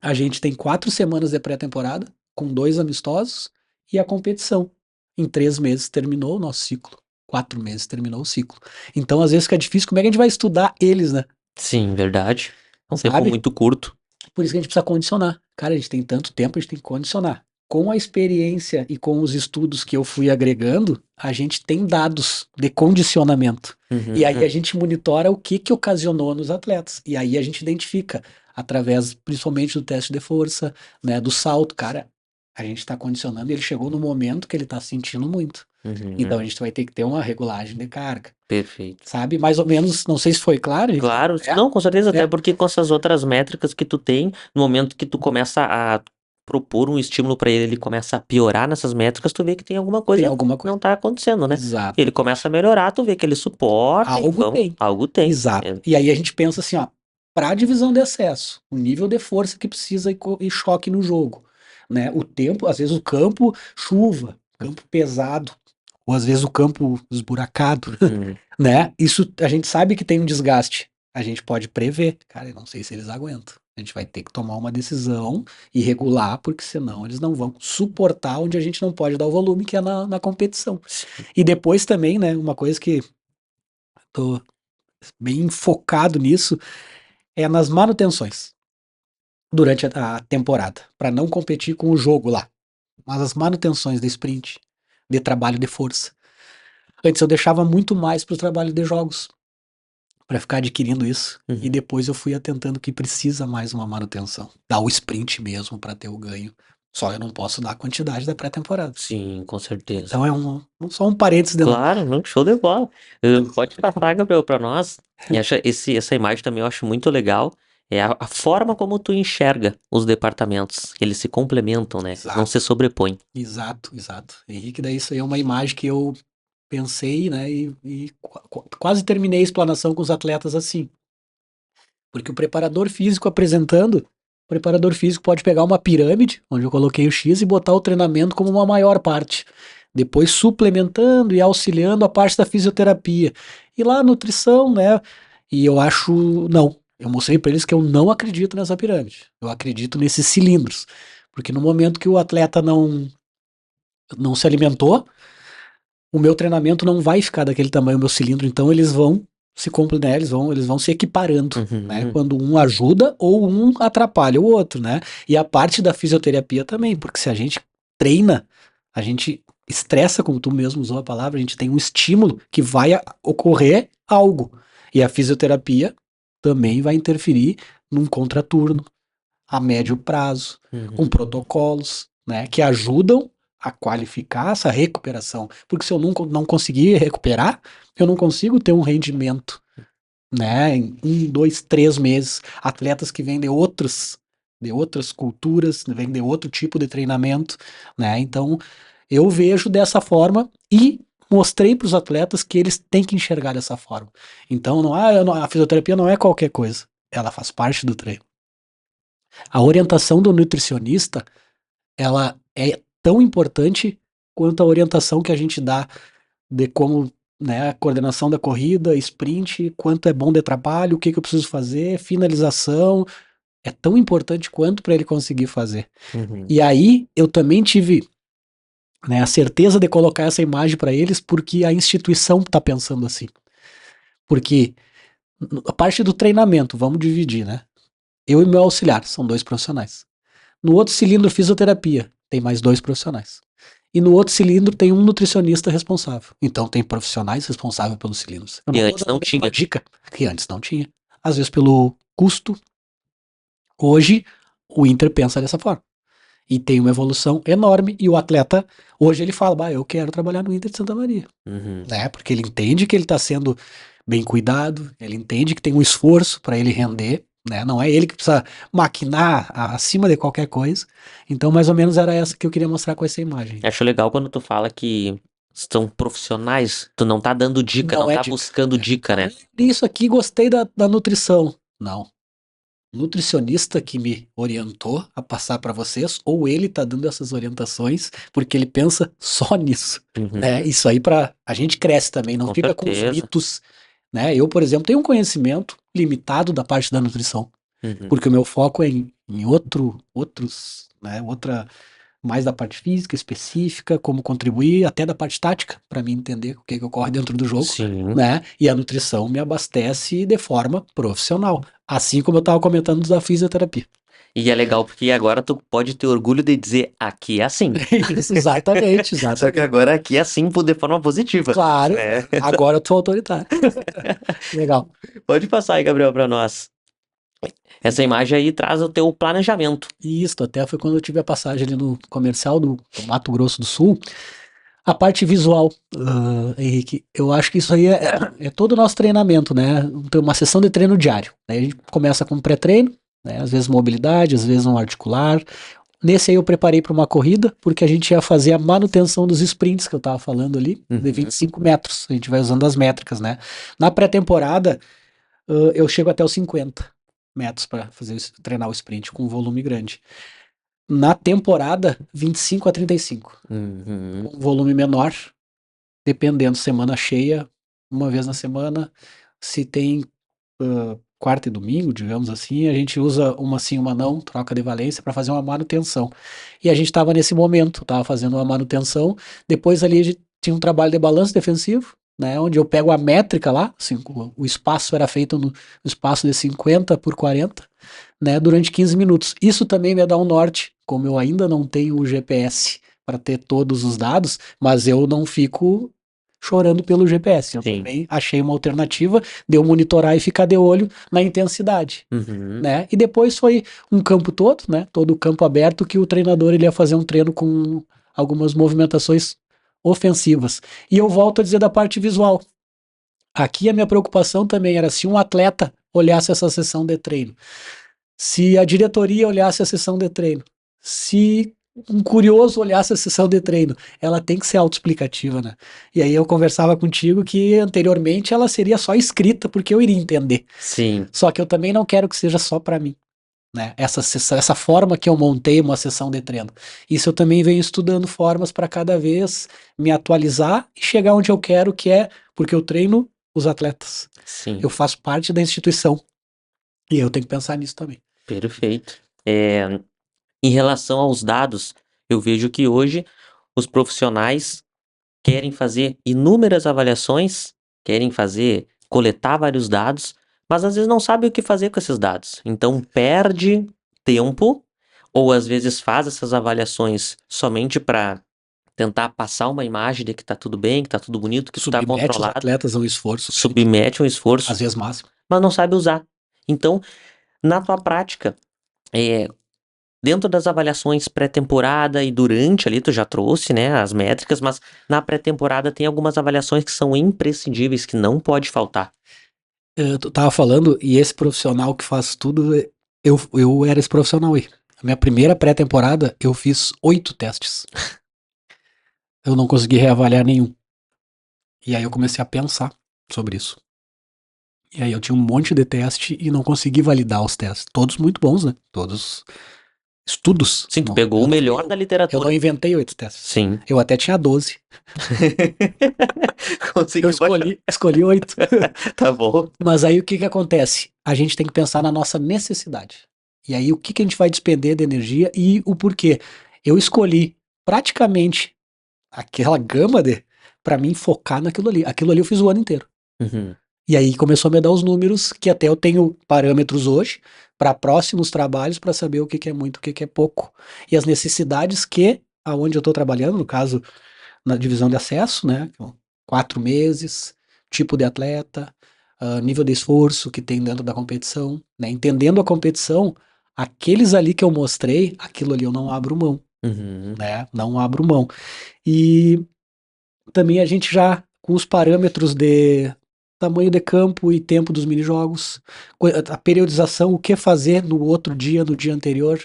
Speaker 2: A gente tem 4 semanas de pré-temporada, com 2 amistosos, e a competição. Em 3 meses terminou o nosso ciclo. 4 meses terminou o ciclo. Então, às vezes fica difícil, como é que a gente vai estudar eles, né?
Speaker 1: Sim, verdade. É um tempo
Speaker 2: Sabe?
Speaker 1: muito curto.
Speaker 2: Por isso que a gente precisa condicionar. Cara, a gente tem tanto tempo, a gente tem que condicionar. Com a experiência e com os estudos que eu fui agregando, a gente tem dados de condicionamento. E aí a
Speaker 1: Uhum.
Speaker 2: gente monitora o que que ocasionou nos atletas. E aí a gente identifica, através principalmente do teste de força, né, do salto. Cara, a gente está condicionando e ele chegou no momento que ele está sentindo muito. Então
Speaker 1: Uhum.
Speaker 2: a gente vai ter que ter uma regulagem de carga.
Speaker 1: Perfeito.
Speaker 2: Sabe? Mais ou menos, não sei se foi claro, Henrique.
Speaker 1: Claro,
Speaker 2: É,
Speaker 1: não, com certeza, até
Speaker 2: é.
Speaker 1: porque com essas outras métricas que tu tem, no momento que tu começa a propor um estímulo para ele, ele começa a piorar nessas métricas, tu vê que tem alguma
Speaker 2: Tem
Speaker 1: coisa que
Speaker 2: alguma coisa.
Speaker 1: não tá acontecendo, né? Ele começa a
Speaker 2: Exatamente.
Speaker 1: melhorar, tu vê que ele suporta,
Speaker 2: Algo
Speaker 1: então
Speaker 2: tem.
Speaker 1: algo tem.
Speaker 2: Exato. E aí a gente pensa assim, ó, para a divisão de acesso, o nível de força que precisa e choque no jogo, né? O tempo, às vezes o campo, chuva, campo pesado, ou às vezes o campo esburacado,
Speaker 1: Uhum.
Speaker 2: né? Isso a gente sabe que tem um desgaste. A gente pode prever. Cara, eu não sei se eles aguentam. A gente vai ter que tomar uma decisão e regular, porque senão eles não vão suportar onde a gente não pode dar o volume, que é na competição.
Speaker 1: Sim.
Speaker 2: E depois também, né, uma coisa que tô bem focado nisso é nas manutenções durante a temporada, para não competir com o jogo lá. Mas as manutenções de sprint, de trabalho de força. Antes eu deixava muito mais para o trabalho de jogos, para ficar adquirindo isso. E
Speaker 1: Uhum.
Speaker 2: depois eu fui atentando que precisa mais uma manutenção. Dar o sprint mesmo para ter o ganho. Só eu não posso dar a quantidade da pré-temporada.
Speaker 1: Sim, com certeza.
Speaker 2: Então é só um parênteses de novo.
Speaker 1: Claro, não, show de bola. Pode passar, Gabriel, para nós. E essa imagem também eu acho muito legal. É a forma como tu enxerga os departamentos. Eles se complementam, né? Não se
Speaker 2: Exato,
Speaker 1: sobrepõem.
Speaker 2: exato, exato. Henrique, daí isso aí é uma imagem que eu pensei, né, e quase terminei a explanação com os atletas assim. Porque o preparador físico apresentando, o preparador físico pode pegar uma pirâmide, onde eu coloquei o X, e botar o treinamento como uma maior parte. Depois suplementando e auxiliando a parte da fisioterapia. E lá a nutrição, né? E eu acho, não. Eu mostrei para eles que eu não acredito nessa pirâmide. Eu acredito nesses cilindros. Porque no momento que o atleta não se alimentou, o meu treinamento não vai ficar daquele tamanho, o meu cilindro, então eles vão se complementar, né? Eles vão se equiparando, né?
Speaker 1: Uhum.
Speaker 2: Quando um ajuda ou um atrapalha o outro, né? E a parte da fisioterapia também, porque se a gente treina, a gente estressa, como tu mesmo usou a palavra, a gente tem um estímulo que vai ocorrer algo. E a fisioterapia também vai interferir num contraturno a médio prazo, com
Speaker 1: Uhum.
Speaker 2: protocolos, né, que ajudam a qualificar essa recuperação. Porque se eu não conseguir recuperar, eu não consigo ter um rendimento, né, em 1, 2, 3 meses. Atletas que vêm de outras culturas, vêm de outro tipo de treinamento, né? Então, eu vejo dessa forma e mostrei para os atletas que eles têm que enxergar dessa forma. Então, a fisioterapia não é qualquer coisa. Ela faz parte do treino. A orientação do nutricionista, ela é tão importante quanto a orientação que a gente dá de como, né, a coordenação da corrida, sprint, quanto é bom de trabalho, o que que eu preciso fazer, finalização, é tão importante quanto para ele conseguir fazer.
Speaker 1: Uhum.
Speaker 2: E aí eu também tive, né, a certeza de colocar essa imagem para eles porque a instituição está pensando assim. Porque a parte do treinamento, vamos dividir, né? Eu e meu auxiliar, são 2 profissionais. No outro cilindro, fisioterapia, tem mais 2 profissionais. E no outro cilindro tem um nutricionista responsável. Então tem profissionais responsáveis pelos cilindros. Eu
Speaker 1: E
Speaker 2: não estou
Speaker 1: antes
Speaker 2: dando
Speaker 1: não
Speaker 2: nenhuma
Speaker 1: tinha.
Speaker 2: dica que antes não tinha. Às vezes pelo custo. Hoje o Inter pensa dessa forma. E tem uma evolução enorme. E o atleta, hoje ele fala, bah, eu quero trabalhar no Inter de Santa Maria.
Speaker 1: Uhum.
Speaker 2: Né? Porque ele entende que ele está sendo bem cuidado, ele entende que tem um esforço para ele render, né? Não é ele que precisa maquinar acima de qualquer coisa. Então, mais ou menos era essa que eu queria mostrar com essa imagem.
Speaker 1: Acho legal quando tu fala que são profissionais, tu não tá dando dica, não
Speaker 2: Não é
Speaker 1: tá
Speaker 2: dica.
Speaker 1: buscando dica, né?
Speaker 2: Isso aqui, gostei da nutrição. Não. Nutricionista que me orientou a passar para vocês, ou ele tá dando essas orientações porque ele pensa só nisso,
Speaker 1: Uhum.
Speaker 2: né? Isso aí para a gente cresce também, não
Speaker 1: Com
Speaker 2: fica com os
Speaker 1: certeza.
Speaker 2: mitos, né? Eu, por exemplo, tenho um conhecimento limitado da parte da nutrição,
Speaker 1: Uhum.
Speaker 2: porque o meu foco é em outros, né? Mais da parte física específica, como contribuir, até da parte tática, para mim entender o que que ocorre dentro do jogo,
Speaker 1: Sim.
Speaker 2: né? E a nutrição me abastece de forma profissional, assim como eu estava comentando da fisioterapia.
Speaker 1: E é legal porque agora tu pode ter orgulho de dizer aqui é assim.
Speaker 2: Isso, exatamente,
Speaker 1: Só que
Speaker 2: exatamente.
Speaker 1: agora aqui é assim de forma positiva,
Speaker 2: Claro,
Speaker 1: né?
Speaker 2: agora eu tô autoritário. Legal.
Speaker 1: Pode passar aí, Gabriel, pra nós. Essa imagem aí traz o teu planejamento.
Speaker 2: Isso, até foi quando eu tive a passagem ali no comercial do Mato Grosso do Sul. A parte visual, Henrique, eu acho que isso aí é todo o nosso treinamento, né? Tem uma sessão de treino diário. Aí a gente começa com pré-treino, né? Às vezes mobilidade, às vezes um articular. Nesse aí eu preparei para uma corrida, porque a gente ia fazer a manutenção dos sprints que eu estava falando ali, de 25 metros. A gente vai usando as métricas, né? Na pré-temporada, eu chego até os 50 metros para treinar o sprint com um volume grande. Na temporada, 25 a 35,
Speaker 1: Uhum.
Speaker 2: com um volume menor, dependendo, semana cheia, uma vez na semana. Se tem quarta e domingo, digamos assim, a gente usa uma sim, uma não, troca de valência para fazer uma manutenção. E a gente estava nesse momento, estava fazendo uma manutenção. Depois ali a gente tinha um trabalho de balanço defensivo, né, onde eu pego a métrica lá, assim, o espaço era feito no espaço de 50 por 40, né, durante 15 minutos. Isso também me dá um norte, como eu ainda não tenho o GPS para ter todos os dados, mas eu não fico chorando pelo GPS. Eu
Speaker 1: Sim.
Speaker 2: também achei uma alternativa de eu monitorar e ficar de olho na intensidade,
Speaker 1: Uhum.
Speaker 2: né? E depois foi um campo todo, né? Todo o campo aberto que o treinador ele ia fazer um treino com algumas movimentações ofensivas. E eu volto a dizer da parte visual. Aqui a minha preocupação também era se um atleta olhasse essa sessão de treino, se a diretoria olhasse a sessão de treino, se um curioso olhasse a sessão de treino. Ela tem que ser autoexplicativa, né? E aí eu conversava contigo que anteriormente ela seria só escrita, porque eu iria entender.
Speaker 1: Sim,
Speaker 2: Só que eu também não quero que seja só para mim, né? Essa sessão, essa forma que eu montei uma sessão de treino. Isso eu também venho estudando formas para cada vez me atualizar e chegar onde eu quero, que é porque eu treino os atletas.
Speaker 1: sim,
Speaker 2: Eu faço parte da instituição e eu tenho que pensar nisso também.
Speaker 1: perfeito. Em relação aos dados, eu vejo que hoje os profissionais querem fazer inúmeras avaliações, querem coletar vários dados, mas às vezes não sabe o que fazer com esses dados. Então perde tempo, ou às vezes faz essas avaliações somente para tentar passar uma imagem de que tá tudo bem, que tá tudo bonito, que tá
Speaker 2: Submete os
Speaker 1: controlado,
Speaker 2: atletas ao esforço grande,
Speaker 1: submete um esforço,
Speaker 2: às vezes máximo.
Speaker 1: mas não sabe usar. Então, na tua prática, é, dentro das avaliações pré-temporada e durante ali, tu já trouxe, né, as métricas, mas na pré-temporada tem algumas avaliações que são imprescindíveis, que não pode faltar.
Speaker 2: Tu tava falando, e esse profissional que faz tudo, eu era esse profissional aí. A minha primeira pré-temporada, eu fiz 8 testes. Eu não consegui reavaliar nenhum. E aí eu comecei a pensar sobre isso. E aí eu tinha um monte de teste e não consegui validar os testes. Todos muito bons, né? Todos estudos.
Speaker 1: Sim, tu
Speaker 2: Não,
Speaker 1: pegou o melhor da
Speaker 2: eu não
Speaker 1: literatura.
Speaker 2: inventei 8 testes.
Speaker 1: Sim.
Speaker 2: Eu até tinha 12. Eu
Speaker 1: Conseguiu baixar.
Speaker 2: escolhi 8.
Speaker 1: Tá bom.
Speaker 2: Mas aí o que que acontece? A gente tem que pensar na nossa necessidade. E aí o que que a gente vai despender de energia e o porquê. Eu escolhi praticamente aquela gama de para mim focar naquilo ali. Aquilo ali eu fiz o ano inteiro.
Speaker 1: Uhum.
Speaker 2: E aí começou a me dar os números que até eu tenho parâmetros hoje para próximos trabalhos para saber o que que é muito, o que que é pouco. E as necessidades que aonde eu estou trabalhando, no caso na divisão de acesso, né? 4 meses, tipo de atleta, nível de esforço que tem dentro da competição, né? Entendendo a competição, aqueles ali que eu mostrei, aquilo ali eu não abro mão,
Speaker 1: Uhum.
Speaker 2: né? Não abro mão. E também a gente já, com os parâmetros de tamanho de campo e tempo dos minijogos, a periodização, o que fazer no outro dia, no dia anterior,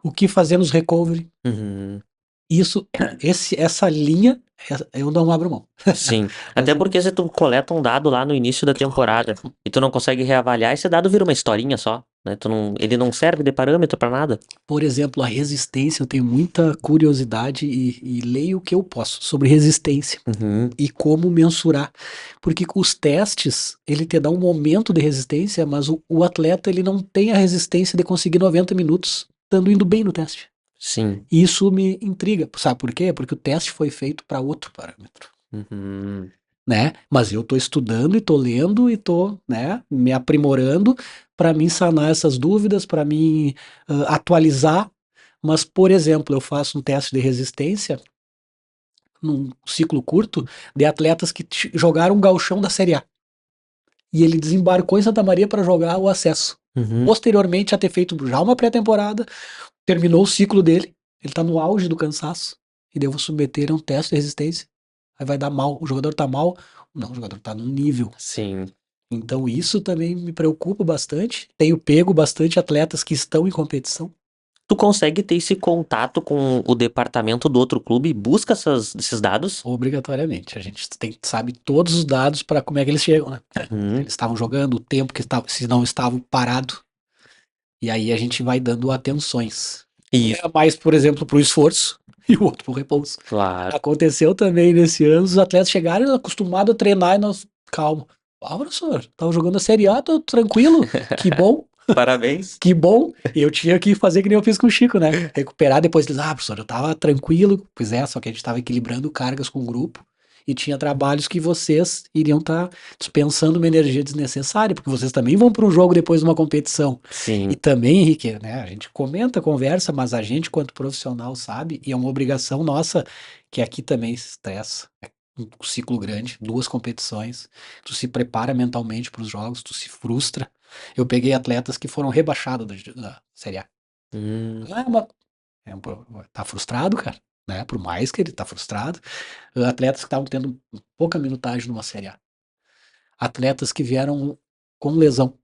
Speaker 2: o que fazer nos recovery.
Speaker 1: Uhum.
Speaker 2: Isso, essa linha, eu não abro mão.
Speaker 1: Sim. Até porque se tu coleta um dado lá no início da temporada e tu não consegue reavaliar, esse dado vira uma historinha só, né? Ele não serve de parâmetro pra nada.
Speaker 2: Por exemplo, a resistência, eu tenho muita curiosidade e leio o que eu posso sobre resistência
Speaker 1: Uhum.
Speaker 2: e como mensurar. Porque com os testes, ele te dá um momento de resistência, mas o atleta ele não tem a resistência de conseguir 90 minutos estando indo bem no teste.
Speaker 1: Sim.
Speaker 2: E isso me intriga. Sabe por quê? Porque o teste foi feito para outro parâmetro.
Speaker 1: Uhum.
Speaker 2: Né? Mas eu tô estudando e tô lendo e tô, né, me aprimorando para mim sanar essas dúvidas, para mim atualizar. Mas, por exemplo, eu faço um teste de resistência num ciclo curto de atletas que jogaram o gauchão da Série A. E ele desembarcou em Santa Maria para jogar o acesso.
Speaker 1: Uhum.
Speaker 2: Posteriormente a ter feito já uma pré-temporada, terminou o ciclo dele, ele tá no auge do cansaço, e daí eu vou submeter a um teste de resistência. Aí vai dar mal, o jogador tá mal, não, o jogador tá num nível.
Speaker 1: Sim.
Speaker 2: Então isso também me preocupa bastante. Tenho pego bastante atletas que estão em competição.
Speaker 1: Tu consegue ter esse contato com o departamento do outro clube e busca esses dados?
Speaker 2: Obrigatoriamente. A gente sabe todos os dados para como é que eles chegam, né? Se
Speaker 1: Uhum.
Speaker 2: eles estavam jogando, o tempo que estavam, se não estavam parado. E aí a gente vai dando atenções. Um
Speaker 1: Isso,
Speaker 2: é mais, por exemplo, para o esforço e o outro para o repouso.
Speaker 1: claro.
Speaker 2: Aconteceu também nesse ano, os atletas chegaram acostumados a treinar e nós, calma. Ah, professor, tava jogando a Série A, tô tranquilo, que bom.
Speaker 1: Parabéns.
Speaker 2: Que bom, eu tinha que fazer que nem eu fiz com o Chico, né? Recuperar depois eles, professor, eu tava tranquilo. Pois é, só que a gente tava equilibrando cargas com o grupo e tinha trabalhos que vocês iriam estar dispensando uma energia desnecessária, porque vocês também vão para um jogo depois de uma competição. E
Speaker 1: Sim.
Speaker 2: também, Henrique, né? A gente comenta, conversa, mas a gente, quanto profissional, sabe, e é uma obrigação nossa, que aqui também se estressa. É um ciclo grande, 2 competições, tu se prepara mentalmente para os jogos, tu se frustra. Eu peguei atletas que foram rebaixados da Série A.
Speaker 1: Hum.
Speaker 2: Ah, mas tá frustrado, cara, né? Por mais que ele tá frustrado. Atletas que estavam tendo pouca minutagem numa Série A. Atletas que vieram com lesão.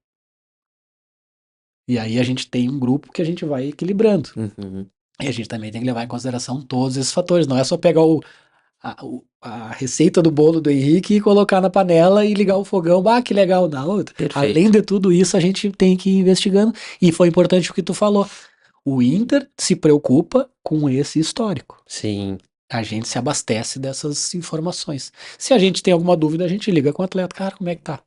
Speaker 2: E aí a gente tem um grupo que a gente vai equilibrando.
Speaker 1: Uhum.
Speaker 2: E a gente também tem que levar em consideração todos esses fatores. Não é só pegar a receita do bolo do Henrique e colocar na panela e ligar o fogão. Ah, que legal. Não, além
Speaker 1: Perfeito.
Speaker 2: de tudo isso, a gente tem que ir investigando. E foi importante o que tu falou. O Inter se preocupa com esse histórico.
Speaker 1: Sim,
Speaker 2: A gente se abastece dessas informações. Se a gente tem alguma dúvida, a gente liga com o atleta. Cara, como é que tá?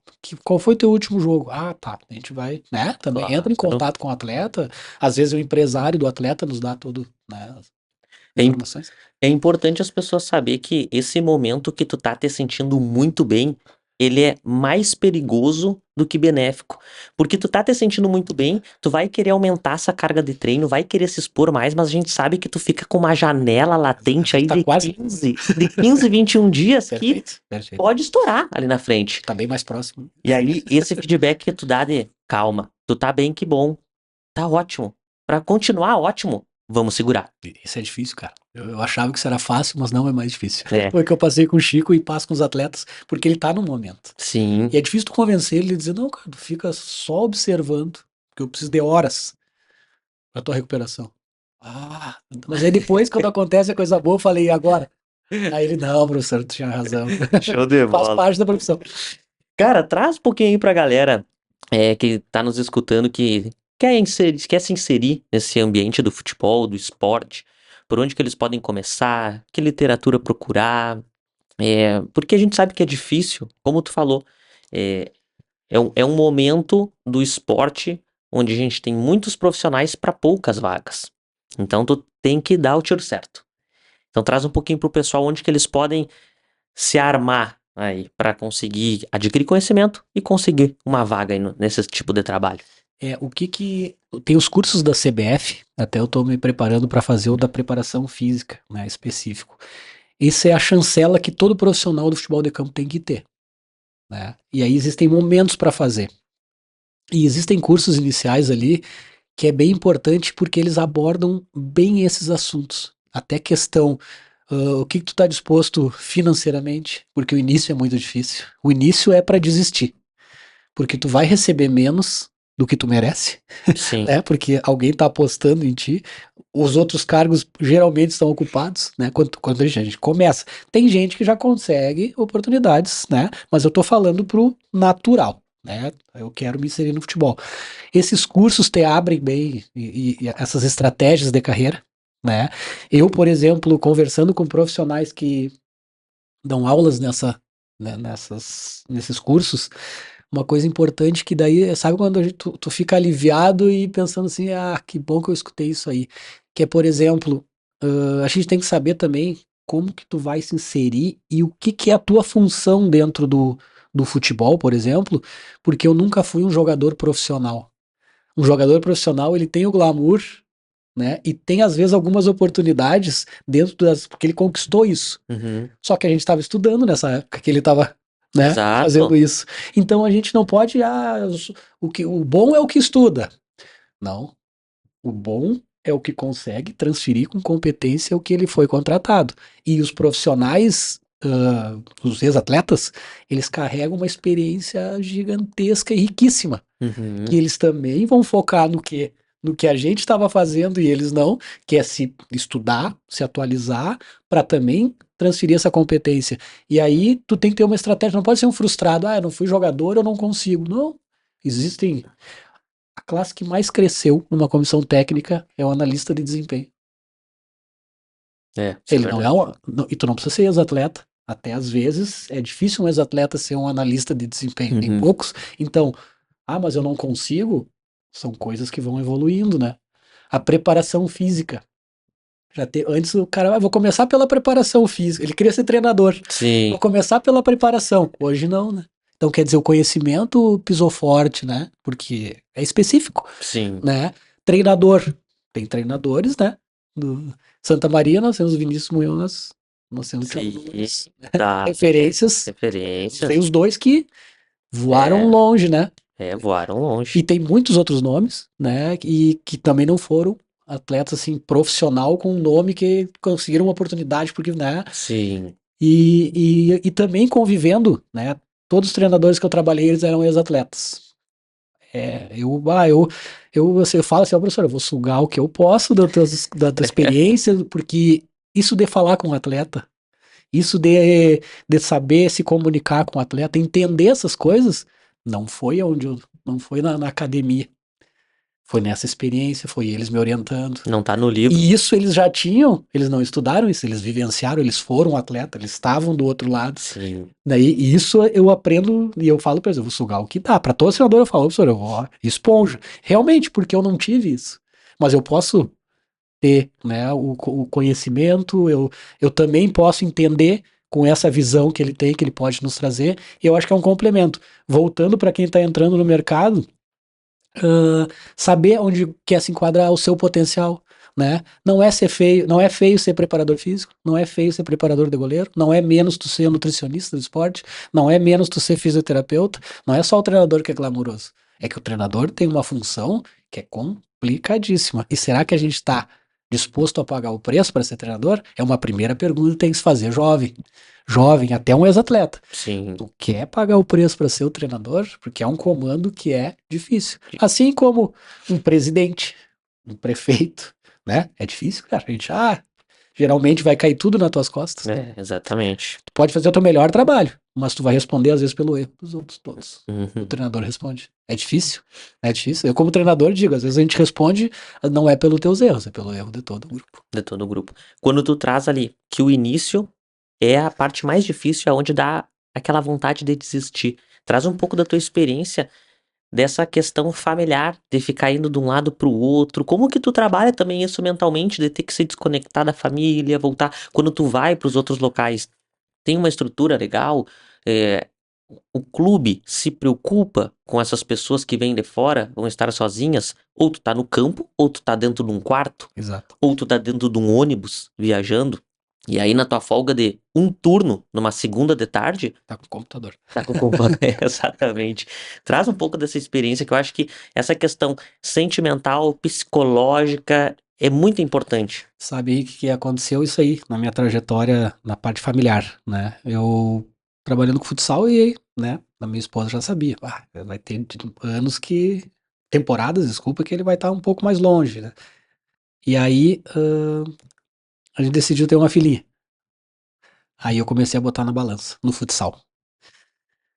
Speaker 2: Qual foi o teu último jogo? Ah, tá. A gente vai, né? Também entra em
Speaker 1: claro.
Speaker 2: contato com o atleta. Às vezes o empresário do atleta nos dá tudo, né, as
Speaker 1: É,
Speaker 2: informações.
Speaker 1: é importante as pessoas saber que esse momento que tu tá te sentindo muito bem, ele é mais perigoso do que benéfico. Porque tu tá te sentindo muito bem, tu vai querer aumentar essa carga de treino, vai querer se expor mais, mas a gente sabe que tu fica com uma janela latente aí
Speaker 2: Tá
Speaker 1: de
Speaker 2: quase.
Speaker 1: 15, 21 dias que
Speaker 2: Perfeito, perfeito.
Speaker 1: pode estourar ali na frente.
Speaker 2: Tá bem mais próximo.
Speaker 1: E aí, esse feedback que tu dá de calma, tu tá bem, que bom, tá ótimo. Pra continuar ótimo, vamos segurar.
Speaker 2: Isso é difícil, cara. Eu achava que isso era fácil, mas não é mais difícil.
Speaker 1: É,
Speaker 2: Foi o que eu passei com o Chico e passo com os atletas, porque ele tá no momento.
Speaker 1: sim.
Speaker 2: E é difícil tu convencer ele e dizer, não, cara, tu fica só observando, porque eu preciso de horas pra tua recuperação. Ah, mas aí depois, quando acontece a coisa boa, eu falei, e agora? Aí ele, não, professor, tu tinha razão.
Speaker 1: Show de
Speaker 2: Faz
Speaker 1: bola.
Speaker 2: parte da profissão.
Speaker 1: Cara, traz um pouquinho aí pra galera que tá nos escutando que quer se inserir nesse ambiente do futebol, do esporte. Por onde que eles podem começar? Que literatura procurar? Porque a gente sabe que é difícil, como tu falou. É, é um momento do esporte onde a gente tem muitos profissionais para poucas vagas. Então tu tem que dar o tiro certo. Então traz um pouquinho pro pessoal onde que eles podem se armar aí para conseguir adquirir conhecimento e conseguir uma vaga aí nesse tipo de trabalho.
Speaker 2: O que tem os cursos da CBF, até eu tô me preparando para fazer o da preparação física, né, específico. Isso é a chancela que todo profissional do futebol de campo tem que ter, né? E aí existem momentos para fazer. E existem cursos iniciais ali que é bem importante porque eles abordam bem esses assuntos. Até questão, o que tu tá disposto financeiramente, porque o início é muito difícil. O início é para desistir, porque tu vai receber menos do que tu merece,
Speaker 1: Sim,
Speaker 2: né? Porque alguém tá apostando em ti. Os outros cargos geralmente estão ocupados, né? Quando a gente começa. Tem gente que já consegue oportunidades, né? Mas eu tô falando pro natural, né? Eu quero me inserir no futebol. Esses cursos te abrem bem e essas estratégias de carreira, né? Eu, por exemplo, conversando com profissionais que dão aulas nesses cursos, uma coisa importante que daí, sabe quando tu fica aliviado e pensando assim, ah, que bom que eu escutei isso aí. Que é, por exemplo, a gente tem que saber também como que tu vai se inserir e o que que é a tua função dentro do futebol, por exemplo, porque eu nunca fui um jogador profissional. Um jogador profissional, ele tem o glamour, né? E tem às vezes algumas oportunidades dentro porque ele conquistou isso.
Speaker 1: uhum,
Speaker 2: Só que a gente estava estudando nessa época que ele estava, né, fazendo
Speaker 1: exato.
Speaker 2: isso. Então a gente não pode, o bom é o que estuda. Não, o bom é o que consegue transferir com competência o que ele foi contratado. E os profissionais, os ex-atletas, eles carregam uma experiência gigantesca e riquíssima que
Speaker 1: Uhum,
Speaker 2: eles também vão focar no que a gente estava fazendo e eles não, que é se estudar, se atualizar, para também transferir essa competência. E aí tu tem que ter uma estratégia, não pode ser um frustrado, eu não fui jogador, eu não consigo. Não. Existem. A classe que mais cresceu numa comissão técnica é o analista de desempenho.
Speaker 1: isso é
Speaker 2: Ele não é
Speaker 1: verdade.
Speaker 2: e tu não precisa ser ex-atleta. Até às vezes é difícil um ex-atleta ser um analista de desempenho, tem
Speaker 1: Uhum,
Speaker 2: poucos. Então, mas eu não consigo. São coisas que vão evoluindo, né? A preparação física. Antes o cara, vou começar pela preparação física. Ele queria ser treinador. Vou
Speaker 1: sim,
Speaker 2: começar pela preparação. Hoje não, né? Então quer dizer, o conhecimento pisou forte, né? Porque é específico,
Speaker 1: sim,
Speaker 2: né? Treinador. Tem treinadores, né? Do Santa Maria nós temos o Vinícius Munhoz, nós temos o Thiago
Speaker 1: sim,
Speaker 2: Nunes.
Speaker 1: tá.
Speaker 2: Referências. Tem
Speaker 1: Referências.
Speaker 2: os dois que voaram
Speaker 1: É,
Speaker 2: longe, né?
Speaker 1: voaram
Speaker 2: E
Speaker 1: longe.
Speaker 2: tem muitos outros nomes, né? E que também não foram atletas assim profissional com um nome que conseguiram uma oportunidade porque, né?
Speaker 1: Sim,
Speaker 2: E também convivendo, né? Todos os treinadores que eu trabalhei eles eram ex-atletas. Você fala assim, ó, professor, eu vou sugar o que eu posso da tua experiência, porque isso de falar com o atleta, isso de saber se comunicar com o atleta, entender essas coisas, não foi na academia. Foi nessa experiência, foi eles me orientando.
Speaker 1: Não tá no livro.
Speaker 2: E isso eles já tinham, eles não estudaram isso, eles vivenciaram, eles foram atleta, eles estavam do outro lado.
Speaker 1: Sim.
Speaker 2: Daí, e isso eu aprendo e eu falo pra eles, eu vou sugar o que dá. Pra todo treinador eu falo, professor, eu vou esponja. Realmente, porque eu não tive isso. Mas eu posso ter, né, o conhecimento, eu também posso entender com essa visão que ele tem, que ele pode nos trazer, e eu acho que é um complemento. Voltando para quem está entrando no mercado, saber onde quer se enquadrar o seu potencial, né? Não é ser feio, não é feio ser preparador físico, não é feio ser preparador de goleiro, não é menos tu ser nutricionista do esporte, não é menos tu ser fisioterapeuta, não é só o treinador que é glamouroso. É que o treinador tem uma função que é complicadíssima. E será que a gente está disposto a pagar o preço para ser treinador? É uma primeira pergunta que tem que se fazer jovem. Jovem, até um ex-atleta.
Speaker 1: Sim.
Speaker 2: Tu quer pagar o preço para ser o treinador? Porque é um comando que é difícil. Assim como um presidente, um prefeito, né? É difícil, cara. A gente, geralmente vai cair tudo nas tuas costas.
Speaker 1: É, exatamente.
Speaker 2: Tu pode fazer o teu melhor trabalho, mas tu vai responder às vezes pelo erro dos outros todos. O
Speaker 1: Uhum.
Speaker 2: treinador responde. É difícil. É difícil. Eu, como treinador, digo, às vezes a gente responde, não é pelos teus erros, é pelo erro de todo o grupo.
Speaker 1: De todo o grupo. Quando tu traz ali que o início é a parte mais difícil, é onde dá aquela vontade de desistir. Traz um pouco da tua experiência dessa questão familiar, de ficar indo de um lado pro outro. Como que tu trabalha também isso mentalmente, de ter que se desconectar da família, voltar quando tu vai pros outros locais? Tem uma estrutura legal? É, o clube se preocupa com essas pessoas que vêm de fora, vão estar sozinhas? Ou tu tá no campo, ou tu tá dentro de um quarto,
Speaker 2: Exato.
Speaker 1: ou tu tá dentro de um ônibus viajando. E aí, na tua folga de um turno, numa segunda de tarde,
Speaker 2: Tá com o computador.
Speaker 1: tá com companhia. Exatamente. Traz um pouco dessa experiência, que eu acho que essa questão sentimental, psicológica, é muito importante.
Speaker 2: Sabe aí que aconteceu isso aí na minha trajetória na parte familiar, né? Eu trabalhando com futsal e, né, a minha esposa já sabia, vai ter anos que, temporadas, desculpa, que ele vai estar um pouco mais longe, né? E aí, a gente decidiu ter uma filhinha. Aí eu comecei a botar na balança, no futsal.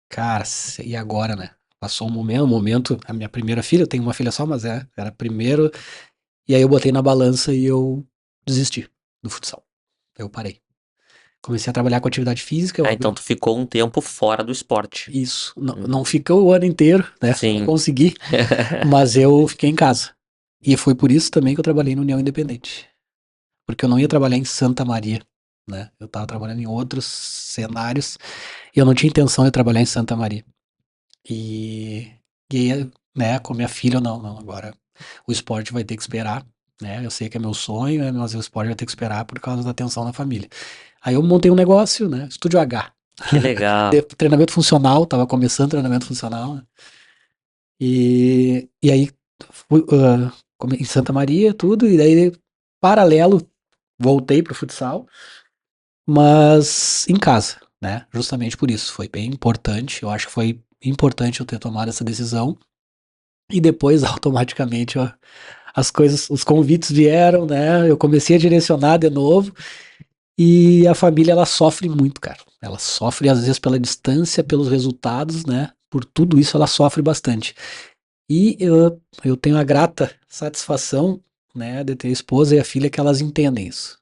Speaker 2: Cara, e agora, né? Passou um momento, a minha primeira filha, eu tenho uma filha só, mas era primeiro, e aí eu botei na balança e eu desisti do futsal. Eu parei. Comecei a trabalhar com atividade física, eu
Speaker 1: Ah,
Speaker 2: abri
Speaker 1: então tu ficou um tempo fora do esporte.
Speaker 2: isso. Não, não
Speaker 1: Uhum.
Speaker 2: ficou o ano inteiro, né? Não
Speaker 1: Sim.
Speaker 2: consegui, mas eu fiquei em casa. E foi por isso também que eu trabalhei no União Independente. Porque eu não ia trabalhar em Santa Maria, né? Eu tava trabalhando em outros cenários e eu não tinha intenção de trabalhar em Santa Maria. E, e aí, né, com minha filha, não, agora o esporte vai ter que esperar, né? Eu sei que é meu sonho, né, mas o esporte vai ter que esperar por causa da atenção da família. Aí eu montei um negócio, né? Estúdio H.
Speaker 1: Que legal.
Speaker 2: Treinamento funcional, tava começando treinamento funcional, né? E aí fui, em Santa Maria, tudo, e daí, paralelo, voltei pro futsal, mas em casa, né? Justamente por isso. Foi bem importante. Eu acho que foi importante eu ter tomado essa decisão. E depois, automaticamente, ó, as coisas, os convites vieram, né? Eu comecei a direcionar de novo. E a família, ela sofre muito, cara. Ela sofre, às vezes, pela distância, pelos resultados, né? Por tudo isso, ela sofre bastante. E eu tenho a grata satisfação, né, de ter a esposa e a filha que elas entendem isso.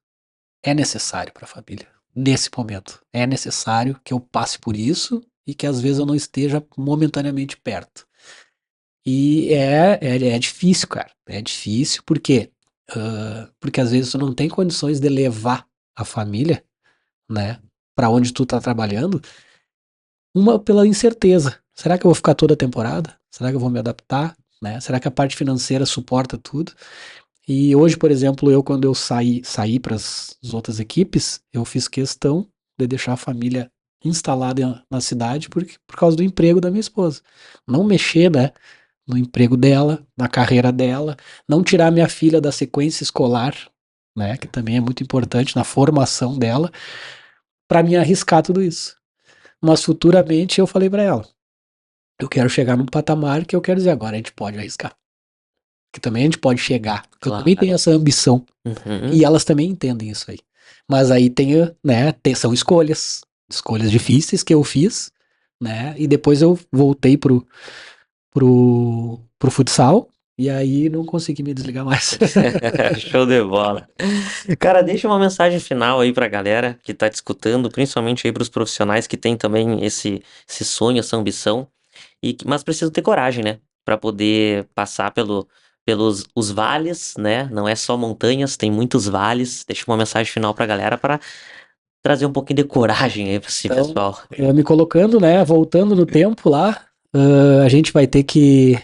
Speaker 2: É necessário para a família, nesse momento. É necessário que eu passe por isso e que às vezes eu não esteja momentaneamente perto. E é difícil, cara. É difícil porque, porque às vezes tu não tem condições de levar a família, né, para onde tu tá trabalhando, uma pela incerteza. Será que eu vou ficar toda a temporada? Será que eu vou me adaptar? Né? Será que a parte financeira suporta tudo? E hoje, por exemplo, eu quando eu saí para as outras equipes, eu fiz questão de deixar a família instalada na cidade por causa do emprego da minha esposa. Não mexer, né, no emprego dela, na carreira dela, não tirar minha filha da sequência escolar, né, que também é muito importante na formação dela, para me arriscar tudo isso. Mas futuramente eu falei para ela, eu quero chegar num patamar que eu quero dizer, agora a gente pode arriscar. Que também a gente pode chegar. Eu também tenho
Speaker 1: Claro.
Speaker 2: essa ambição.
Speaker 1: Uhum.
Speaker 2: E elas também entendem isso aí. Mas aí tem, né, são escolhas. Escolhas difíceis que eu fiz, né? E depois eu voltei pro futsal. E aí não consegui me desligar mais.
Speaker 1: Show de bola. Cara, deixa uma mensagem final aí pra galera que tá te escutando, principalmente aí pros profissionais que têm também esse sonho, essa ambição, mas precisa ter coragem, né? Pra poder passar pelos os vales, né? Não é só montanhas, tem muitos vales. Deixa uma mensagem final pra galera pra trazer um pouquinho de coragem aí pra esse
Speaker 2: Então,
Speaker 1: pessoal.
Speaker 2: me colocando, né, voltando no tempo lá, a gente vai ter que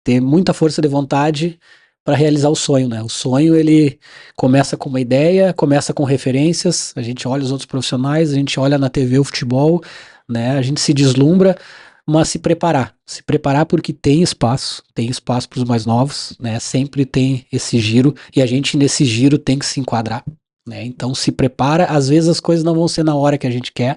Speaker 2: ter muita força de vontade para realizar o sonho, né? O sonho ele começa com uma ideia, começa com referências, a gente olha os outros profissionais, a gente olha na TV o futebol, né? A gente se deslumbra, mas se preparar porque tem espaço para os mais novos, né? Sempre tem esse giro e a gente nesse giro tem que se enquadrar, né? Então se prepara, às vezes as coisas não vão ser na hora que a gente quer,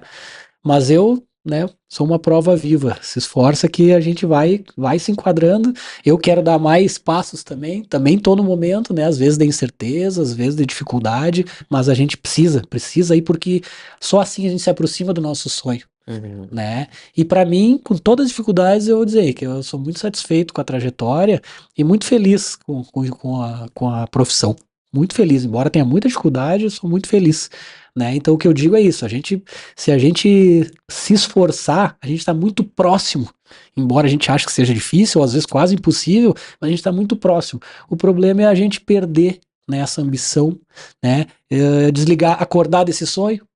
Speaker 2: mas eu, né, sou uma prova viva. Se esforça que a gente vai se enquadrando. Eu quero dar mais passos também. Também tô no momento, né, às vezes de incerteza, às vezes de dificuldade, mas a gente precisa ir porque só assim a gente se aproxima do nosso sonho,
Speaker 1: Uhum.
Speaker 2: né? E para mim, com todas as dificuldades, eu vou dizer que eu sou muito satisfeito com a trajetória e muito feliz com a profissão. Muito feliz, embora tenha muita dificuldade, eu sou muito feliz, né? Então o que eu digo é isso, se a gente se esforçar, a gente está muito próximo, embora a gente ache que seja difícil, ou às vezes quase impossível, mas a gente está muito próximo. O problema é a gente perder, né, essa ambição, né? Desligar, acordar desse sonho,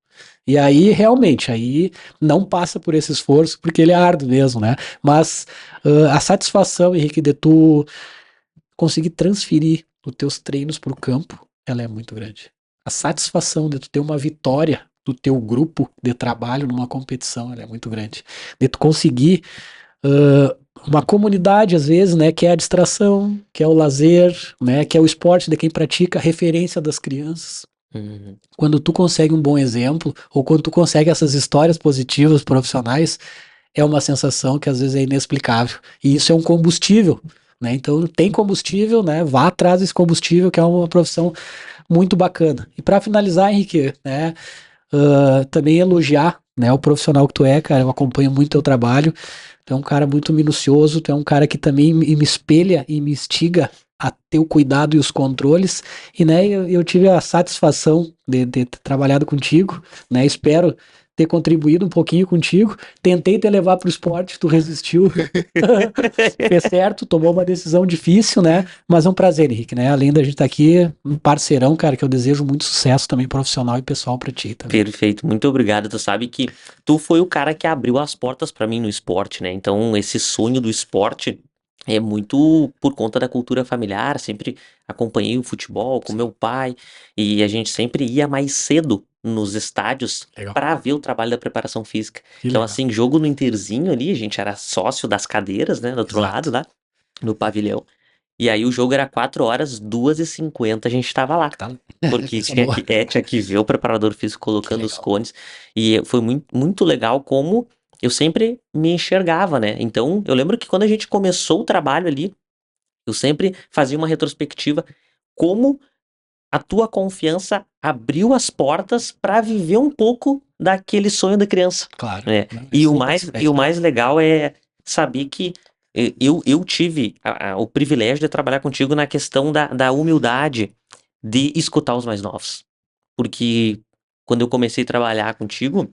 Speaker 2: e aí, realmente, aí não passa por esse esforço, porque ele é árduo mesmo, né? Mas a satisfação, Henrique, de tu conseguir transferir os teus treinos para o campo, ela é muito grande. A satisfação de tu ter uma vitória do teu grupo de trabalho numa competição, ela é muito grande. De tu conseguir uma comunidade, às vezes, né, que é a distração, que é o lazer, né, que é o esporte de quem pratica, a referência das crianças.
Speaker 1: Uhum.
Speaker 2: Quando tu consegue um bom exemplo, ou quando tu consegue essas histórias positivas profissionais, é uma sensação que às vezes é inexplicável. E isso é um combustível, né? Então tem combustível, né? Vá atrás desse combustível, que é uma profissão muito bacana. E para finalizar, Henrique, né? Também elogiar, né? O profissional que tu é, cara. Eu acompanho muito teu trabalho. Tu é um cara muito minucioso, tu é um cara que também me espelha e me instiga a ter o cuidado e os controles. E, né, eu tive a satisfação de ter trabalhado contigo, né? Espero ter contribuído um pouquinho contigo. Tentei te levar para o esporte, tu resistiu. Fez certo, tomou uma decisão difícil, né? Mas é um prazer, Henrique, né? Além da gente estar aqui, um parceirão, cara, que eu desejo muito sucesso também profissional e pessoal para ti também.
Speaker 1: Perfeito, muito obrigado. Tu sabe que tu foi o cara que abriu as portas pra mim no esporte, né? Então, esse sonho do esporte é muito por conta da cultura familiar. Sempre acompanhei o futebol com meu pai e a gente sempre ia mais cedo nos estádios
Speaker 2: Legal.
Speaker 1: pra ver o trabalho da preparação física.
Speaker 2: Que
Speaker 1: Então,
Speaker 2: legal.
Speaker 1: assim, jogo no Interzinho ali, a gente era sócio das cadeiras, né? Do outro lado
Speaker 2: Exato.
Speaker 1: lá, no pavilhão. E aí o jogo era 4 horas, 2h50 a gente tava lá.
Speaker 2: Tá.
Speaker 1: Porque
Speaker 2: Isso é boa.
Speaker 1: tinha que ver o preparador físico
Speaker 2: Que
Speaker 1: colocando os
Speaker 2: legal.
Speaker 1: cones. E foi muito, muito legal como eu sempre me enxergava, né? Então, eu lembro que quando a gente começou o trabalho ali, eu sempre fazia uma retrospectiva como a tua confiança abriu as portas para viver um pouco daquele sonho da criança,
Speaker 2: Claro.
Speaker 1: né?
Speaker 2: Não,
Speaker 1: E o
Speaker 2: isso
Speaker 1: mais,
Speaker 2: é
Speaker 1: e o
Speaker 2: isso
Speaker 1: mais legal é saber que eu tive o privilégio de trabalhar contigo na questão da humildade de escutar os mais novos. Porque quando eu comecei a trabalhar contigo,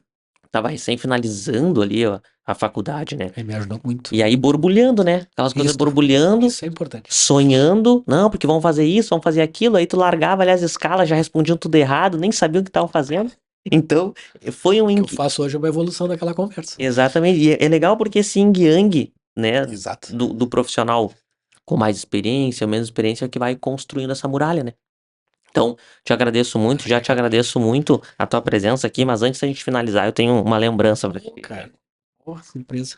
Speaker 1: tava recém finalizando ali, ó, a faculdade, né?
Speaker 2: aí. Me ajudou muito.
Speaker 1: E aí borbulhando, né? Aquelas coisas
Speaker 2: Isso,
Speaker 1: borbulhando,
Speaker 2: isso é importante.
Speaker 1: sonhando, não, porque vão fazer isso, vão fazer aquilo, aí tu largava ali as escalas, já respondiam tudo errado, nem sabiam o que estavam fazendo. Então, foi um
Speaker 2: O que eu faço hoje é uma evolução daquela conversa.
Speaker 1: exatamente, e é legal porque esse yin yang, né,
Speaker 2: Exato.
Speaker 1: do profissional com mais experiência, menos experiência, é que vai construindo essa muralha, né? Então, te agradeço muito, já te agradeço muito a tua presença aqui, mas antes da gente finalizar, eu tenho uma lembrança pra ti.
Speaker 2: Cara, porra, surpresa.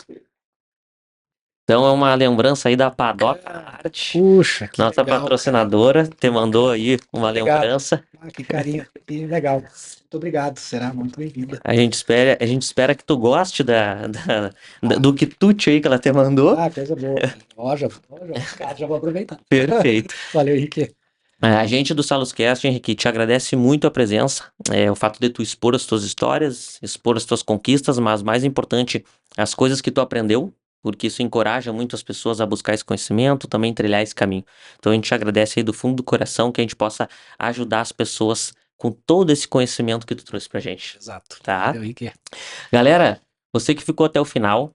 Speaker 1: Então é uma lembrança aí da Padoca Arte,
Speaker 2: Puxa, que
Speaker 1: nossa
Speaker 2: legal, cara.
Speaker 1: patrocinadora, te mandou aí uma
Speaker 2: Obrigado.
Speaker 1: lembrança.
Speaker 2: Que carinho, que legal. Muito obrigado, será muito bem-vinda.
Speaker 1: A gente espera que tu goste do quitute aí que ela te mandou.
Speaker 2: Coisa boa. Ó, já vou aproveitar.
Speaker 1: Perfeito.
Speaker 2: Valeu, Henrique.
Speaker 1: A gente do Saluscast, Henrique, te agradece muito a presença, o fato de tu expor as tuas histórias, expor as tuas conquistas, mas mais importante, as coisas que tu aprendeu, porque isso encoraja muito as pessoas a buscar esse conhecimento, também trilhar esse caminho. Então a gente te agradece aí do fundo do coração que a gente possa ajudar as pessoas com todo esse conhecimento que tu trouxe pra gente,
Speaker 2: Exato.
Speaker 1: tá?
Speaker 2: Valeu, Henrique.
Speaker 1: Galera, você que ficou até o final,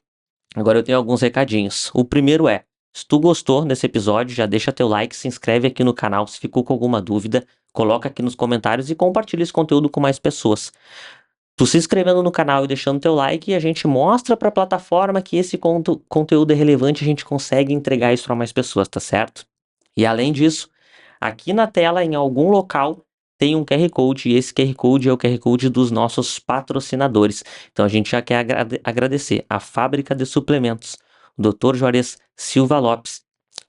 Speaker 1: agora eu tenho alguns recadinhos. O primeiro é, se tu gostou desse episódio, já deixa teu like, se inscreve aqui no canal, se ficou com alguma dúvida, coloca aqui nos comentários e compartilha esse conteúdo com mais pessoas. Tu se inscrevendo no canal e deixando teu like, a gente mostra para a plataforma que esse conteúdo é relevante, a gente consegue entregar isso para mais pessoas, tá certo? E além disso, aqui na tela, em algum local, tem um QR Code, e esse QR Code é o QR Code dos nossos patrocinadores. Então a gente já quer agradecer a Fábrica de Suplementos, o Dr. Juarez Silva Lopes,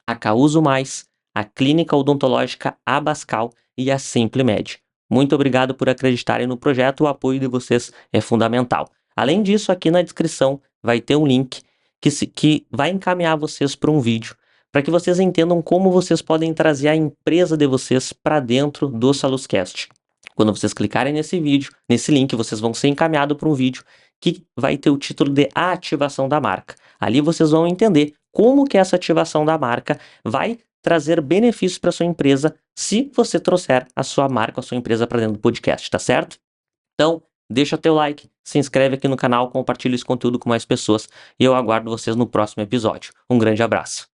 Speaker 1: a Causo Mais, a Clínica Odontológica Abascal e a SimpleMed. Muito obrigado por acreditarem no projeto, o apoio de vocês é fundamental. Além disso, aqui na descrição vai ter um link que vai encaminhar vocês para um vídeo, para que vocês entendam como vocês podem trazer a empresa de vocês para dentro do Saluscast. Quando vocês clicarem nesse vídeo, nesse link, vocês vão ser encaminhados para um vídeo que vai ter o título de A Ativação da Marca. Ali vocês vão entender como que essa ativação da marca vai trazer benefícios para sua empresa se você trouxer a sua marca, a sua empresa para dentro do podcast, tá certo? Então, deixa teu like, se inscreve aqui no canal, compartilha esse conteúdo com mais pessoas e eu aguardo vocês no próximo episódio. Um grande abraço.